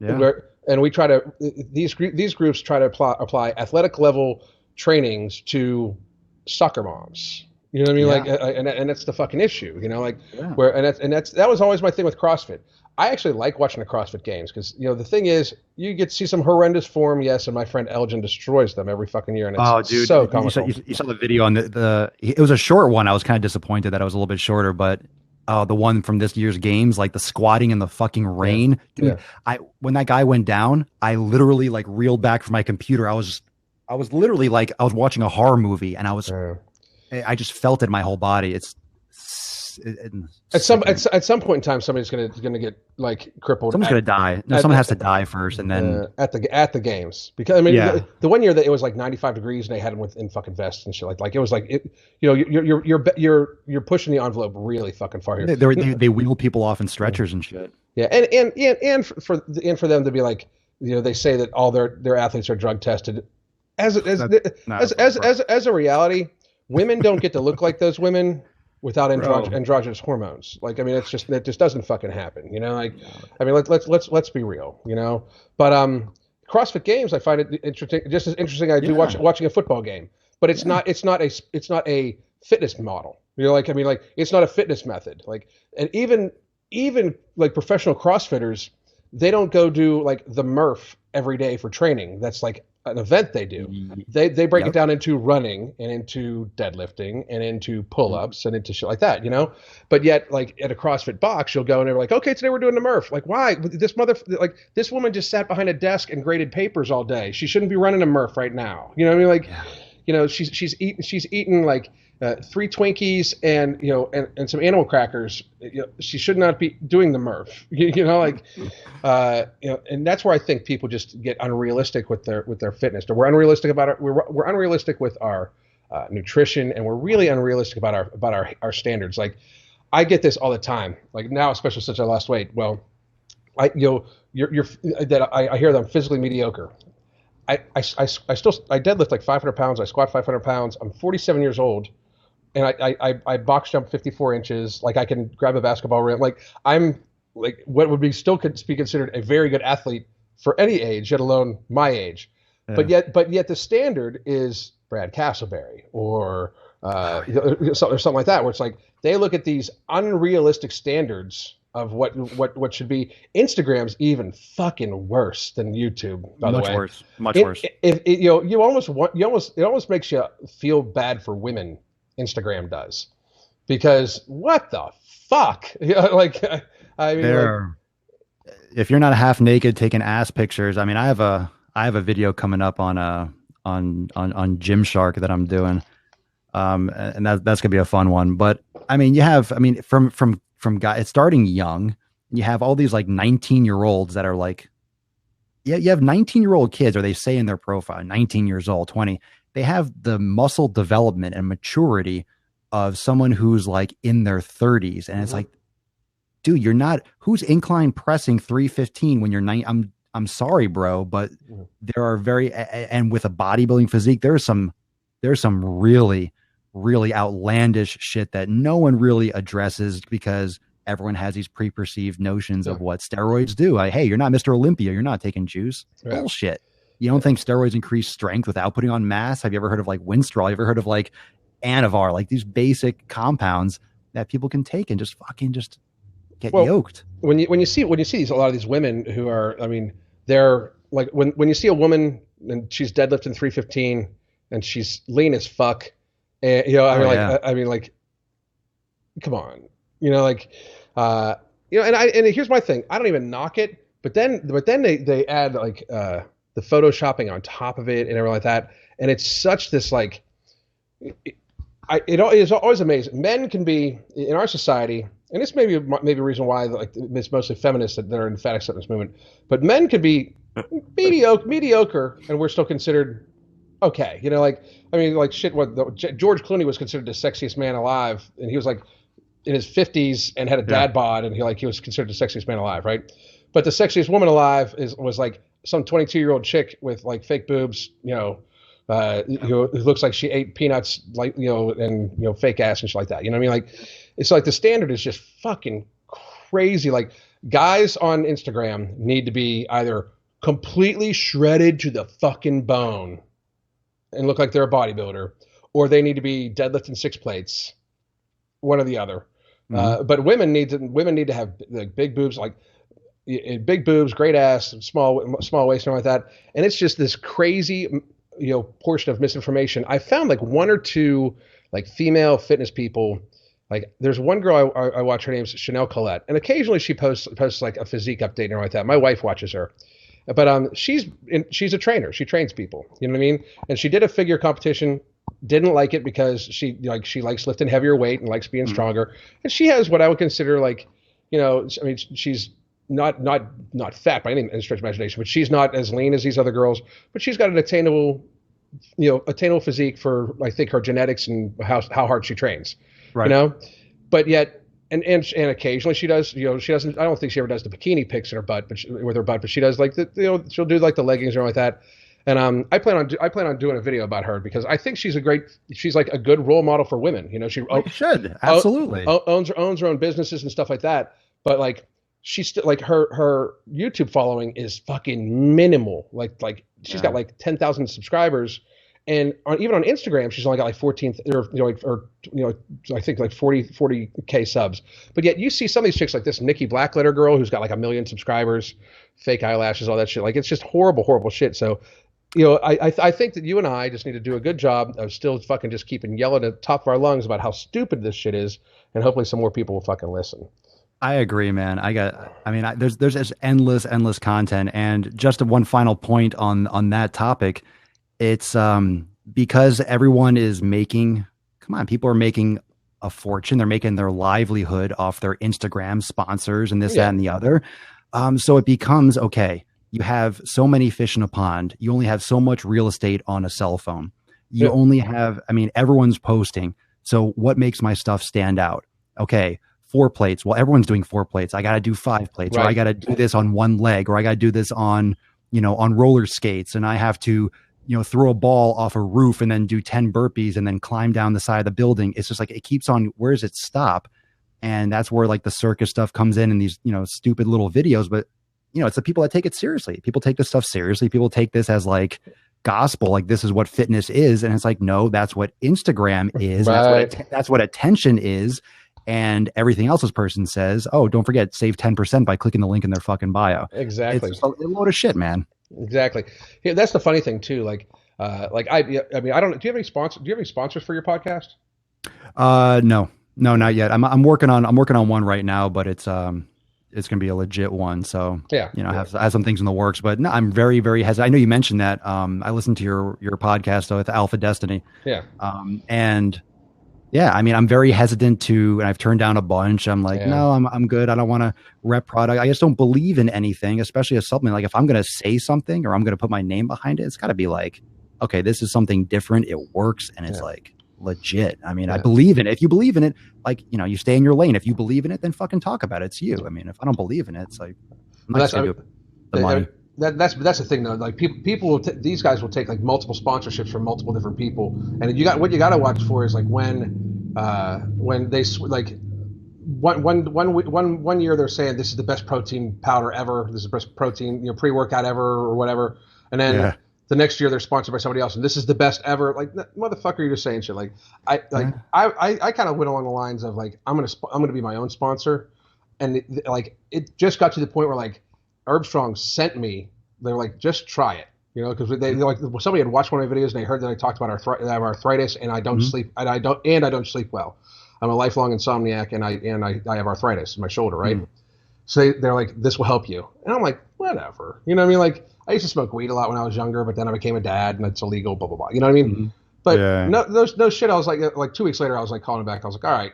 Speaker 1: Yeah. And we try to these groups try to apply athletic level trainings to soccer moms. You know what I mean? Yeah. Like, and that's the fucking issue. That was always my thing with CrossFit. I actually like watching the CrossFit games because the thing is you get to see some horrendous form, yes, and my friend Elgin destroys them every fucking year, and it's so comical.
Speaker 2: You saw the video on it was a short one. I was kind of disappointed that it was a little bit shorter, but the one from this year's games, like the squatting in the fucking rain, dude. Yeah. When that guy went down, I literally like reeled back from my computer. I was literally like I was watching a horror movie, and I just felt it in my whole body.
Speaker 1: At some point in time, somebody's gonna get like crippled.
Speaker 2: Someone's gonna die. No, someone has to die first, and then
Speaker 1: at the games, because I mean the one year that it was like 95 degrees and they had them in fucking vests and shit like it was like you're pushing the envelope really fucking far here.
Speaker 2: They wheel people off in stretchers and shit.
Speaker 1: Yeah, and for them to be like they say that all their athletes are drug tested. As a reality, women don't get to look like those women without androgynous hormones. Like, I mean, it just doesn't fucking happen, Like, I mean, let's be real, But CrossFit games, I find it interesting, just as interesting I do watching a football game. But it's not a fitness model. Like, I mean, like, it's not a fitness method. Like, and even like professional CrossFitters, they don't go do like the Murph every day for training. That's like an event they do. They break it
Speaker 2: Yep.
Speaker 1: down into running and into deadlifting and into pull-ups and into shit like that, you know? But yet, like at a CrossFit box, you'll go and they're like, okay, today we're doing the Murph. Like, why? This woman just sat behind a desk and graded papers all day. She shouldn't be running a Murph right now. You know what I mean? Like,
Speaker 2: Yeah.
Speaker 1: you know, she's eaten like 3 Twinkies and and some animal crackers. You know, she should not be doing the Murph. You know, like and that's where I think people just get unrealistic with their fitness. We're unrealistic about it. We're unrealistic with our nutrition, and we're really unrealistic about our standards. Like I get this all the time. Like now, especially since I lost weight. Well, you're that I hear that I'm physically mediocre. I still I deadlift like 500 pounds. I squat 500 pounds. I'm 47 years old, and I box jump 54 inches. Like I can grab a basketball rim. Like I'm like what would be still could be considered a very good athlete for any age, let alone my age.
Speaker 2: Yeah.
Speaker 1: But yet the standard is Brad Castleberry or
Speaker 2: Oh, yeah.
Speaker 1: or something like that, where it's like they look at these unrealistic standards of what should be. Instagram's even fucking worse than YouTube, by the
Speaker 2: Much
Speaker 1: way.
Speaker 2: worse. Much worse.
Speaker 1: It almost makes you feel bad for women. Instagram does, because what the fuck? Like I mean, like
Speaker 2: There, if you're not half naked taking ass pictures, I mean, I have a video coming up on Gymshark that I'm doing, and that's gonna be a fun one. But I mean, from guys starting young, you have all these like 19-year-olds that are like, yeah, you have 19-year-old kids, or they say in their profile, 19 years old, 20. They have the muscle development and maturity of someone who's like in their 30s, and it's like, dude, you're not. Who's incline pressing 315 when you're 9? I'm sorry, bro, but there are and with a bodybuilding physique, there's some really really outlandish shit that no one really addresses because everyone has these preperceived notions of what steroids do. Like, hey, you're not Mr. Olympia, you're not taking juice.
Speaker 1: Yeah.
Speaker 2: Bullshit. You don't think steroids increase strength without putting on mass? Have you ever heard of like Winstrol? Have you ever heard of like Anavar? Like these basic compounds that people can take and just fucking just get yoked.
Speaker 1: When you see a lot of these women who are, I mean, they're like when you see a woman and she's deadlifting 315 and she's lean as fuck, and I mean like come on, like and here's my thing, I don't even knock it, but then they add like the photoshopping on top of it and everything like that, and it's such this like it is always amazing. Men can be in our society, and this may be a reason why like it's mostly feminists that are in the fat acceptance movement. But men could be mediocre, and we're still considered okay. Like I mean, like shit. George Clooney was considered the sexiest man alive, and he was like in his 50s and had a dad bod, and he was considered the sexiest man alive, right? But the sexiest woman alive was like some 22-year-old chick with like fake boobs, it looks like she ate peanuts, like and fake ass and shit like that. You know what I mean? Like, it's like the standard is just fucking crazy. Like, guys on Instagram need to be either completely shredded to the fucking bone and look like they're a bodybuilder, or they need to be deadlifting 6 plates, one or the other. Mm-hmm. But women need to have like big boobs, like big boobs, great ass, small waist, and like that. And it's just this crazy portion of misinformation. I found like 1 or 2 like female fitness people. Like there's one girl I watch, her name's Chanel Colette, and occasionally she posts like a physique update and like that. My wife watches her, but she's a trainer. She trains people. You know what I mean? And she did a figure competition, didn't like it because she likes lifting heavier weight and likes being stronger. And she has what I would consider like, I mean, she's not fat by any stretch of imagination, but she's not as lean as these other girls, but she's got an attainable physique for, I think, her genetics and how hard she trains, right. But yet, and occasionally she does, she doesn't, I don't think she ever does the bikini pics in her butt, but she does like she'll do like the leggings or like that. And I plan on doing a video about her because I think she's like a good role model for women. She
Speaker 2: should absolutely
Speaker 1: owns her own businesses and stuff like that. But like, she's still like her YouTube following is fucking minimal. Like she's got like 10,000 subscribers, and even on Instagram, she's only got like 14, I think like 40K subs. But yet you see some of these chicks like this Nikki Blackletter girl who's got like 1 million subscribers, fake eyelashes, all that shit. Like it's just horrible, horrible shit. So, I think that you and I just need to do a good job of still fucking just keeping yelling at the top of our lungs about how stupid this shit is, and hopefully some more people will fucking listen.
Speaker 2: I agree, man. There's just endless content, and just one final point on that topic. It's because everyone is making, come on, people are making a fortune. They're making their livelihood off their Instagram sponsors and this, that, and the other. So it becomes, okay, you have so many fish in a pond. You only have so much real estate on a cell phone. You only have, everyone's posting. So what makes my stuff stand out? Okay, 4 plates. Well, everyone's doing 4 plates. I got to do 5 plates, or I got to do this on one leg, or I got to do this on roller skates. And I have to, throw a ball off a roof and then do 10 burpees and then climb down the side of the building. It's just like, it keeps on, where does it stop? And that's where like the circus stuff comes in these, stupid little videos. But, it's the people that take it seriously. People take this stuff seriously. People take this as like gospel, like this is what fitness is. And it's like, no, that's what Instagram is.
Speaker 1: Right.
Speaker 2: That's what attention is. And everything else this person says, oh, don't forget, save 10% by clicking the link in their fucking bio.
Speaker 1: Exactly.
Speaker 2: It's just a load of shit, man.
Speaker 1: Exactly. Yeah, that's the funny thing too. I don't. Do you have any sponsors? Do you have any sponsors for your podcast?
Speaker 2: No, not yet. I'm working on one right now, but it's gonna be a legit one. So
Speaker 1: I
Speaker 2: have some things in the works. But no, I'm very, very hesitant. I know you mentioned that. I listened to your podcast with Alpha Destiny.
Speaker 1: Yeah.
Speaker 2: And yeah, I'm very hesitant and I've turned down a bunch. I'm like, no, I'm good. I don't want to rep product. I just don't believe in anything, especially a supplement. Like if I'm going to say something or I'm going to put my name behind it, it's got to be like, okay, this is something different. It works. And it's like legit. I believe in it. If you believe in it, like, you stay in your lane. If you believe in it, then fucking talk about it. It's you. If I don't believe in it, it's like, I'm not going to do the money.
Speaker 1: That's the thing though. Like people these guys will take like multiple sponsorships from multiple different people, and what you got to watch for is like when they like one year they're saying this is the best protein powder ever, this is the best protein pre-workout ever or whatever, and then the next year they're sponsored by somebody else and this is the best ever. Like motherfucker, you're just saying shit. Like I kind of went along the lines of like I'm gonna be my own sponsor, and it just got to the point where like Herbstrong sent me. They were like, just try it, because they like somebody had watched one of my videos and they heard that I talked about arthritis and I don't sleep and I don't sleep well. I'm a lifelong insomniac and I have arthritis in my shoulder, right? So they're like, this will help you, and I'm like, whatever, Like I used to smoke weed a lot when I was younger, but then I became a dad and it's illegal, blah blah blah. You know what I mean? But no shit. I was like 2 weeks later, I was like calling back. I was like, all right.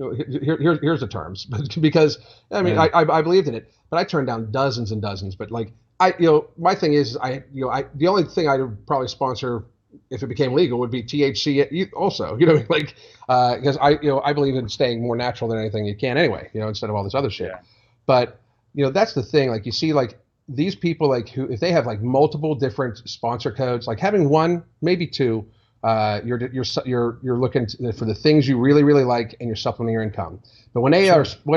Speaker 1: Here's the terms, because I believed in it, but I turned down dozens and dozens. But like my thing is the only thing I would probably sponsor if it became legal would be THC also. Like because I believe in staying more natural than anything you can anyway. Instead of all this other shit. Yeah. But that's the thing. Like you see like these people like who if they have like multiple different sponsor codes, like having one maybe two. You're looking for the things you really, really like, and you're supplementing your income. But when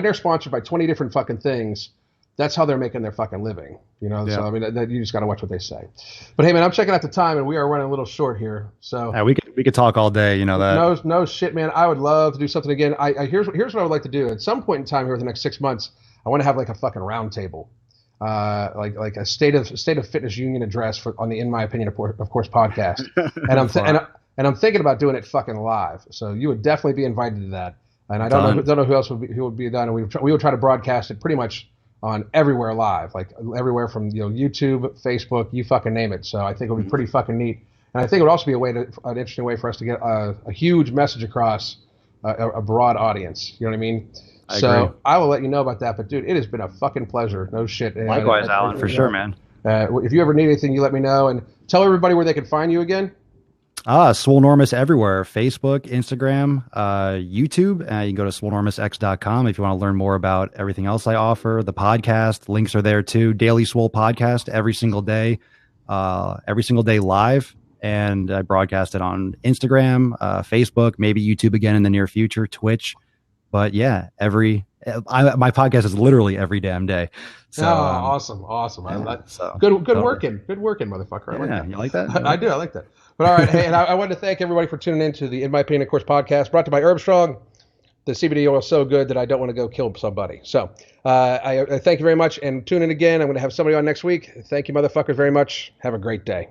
Speaker 1: they're sponsored by 20 different fucking things, that's how they're making their fucking living. So you just got to watch what they say. But hey, man, I'm checking out the time, and we are running a little short here. So
Speaker 2: yeah, we could talk all day. That.
Speaker 1: No shit, man. I would love to do something again. Here's what I would like to do. At some point in time here, in the next 6 months, I want to have like a fucking round table. Like a state of fitness union address on the In My Opinion, of course, podcast, and I'm thinking about doing it fucking live. So you would definitely be invited to that. And I don't know who else would be done. And we would try to broadcast it pretty much on everywhere live, like everywhere from YouTube, Facebook, you fucking name it. So I think it would be pretty fucking neat. And I think it would also be an interesting way for us to get a huge message across a broad audience. You know what I mean?
Speaker 2: I agree.
Speaker 1: I will let you know about that. But dude, it has been a fucking pleasure. No shit.
Speaker 2: Likewise, Alan, for sure, man.
Speaker 1: If you ever need anything, you let me know, and tell everybody where they can find you again.
Speaker 2: Swolenormous everywhere: Facebook, Instagram, YouTube. You can go to swolenormousx.com if you want to learn more about everything else I offer. The podcast links are there too. Daily Swole podcast every single day live, and I broadcast it on Instagram, Facebook, maybe YouTube again in the near future, Twitch. But yeah, my podcast is literally every damn day. So
Speaker 1: awesome.
Speaker 2: Yeah,
Speaker 1: Good working, motherfucker. I like that.
Speaker 2: You like that?
Speaker 1: I do. I like that. But all right, hey, and I wanted to thank everybody for tuning in to the In My Opinion, of course, podcast brought to you by Herbstrong. The CBD oil is so good that I don't want to go kill somebody. So I thank you very much, and tune in again. I'm going to have somebody on next week. Thank you, motherfuckers, very much. Have a great day.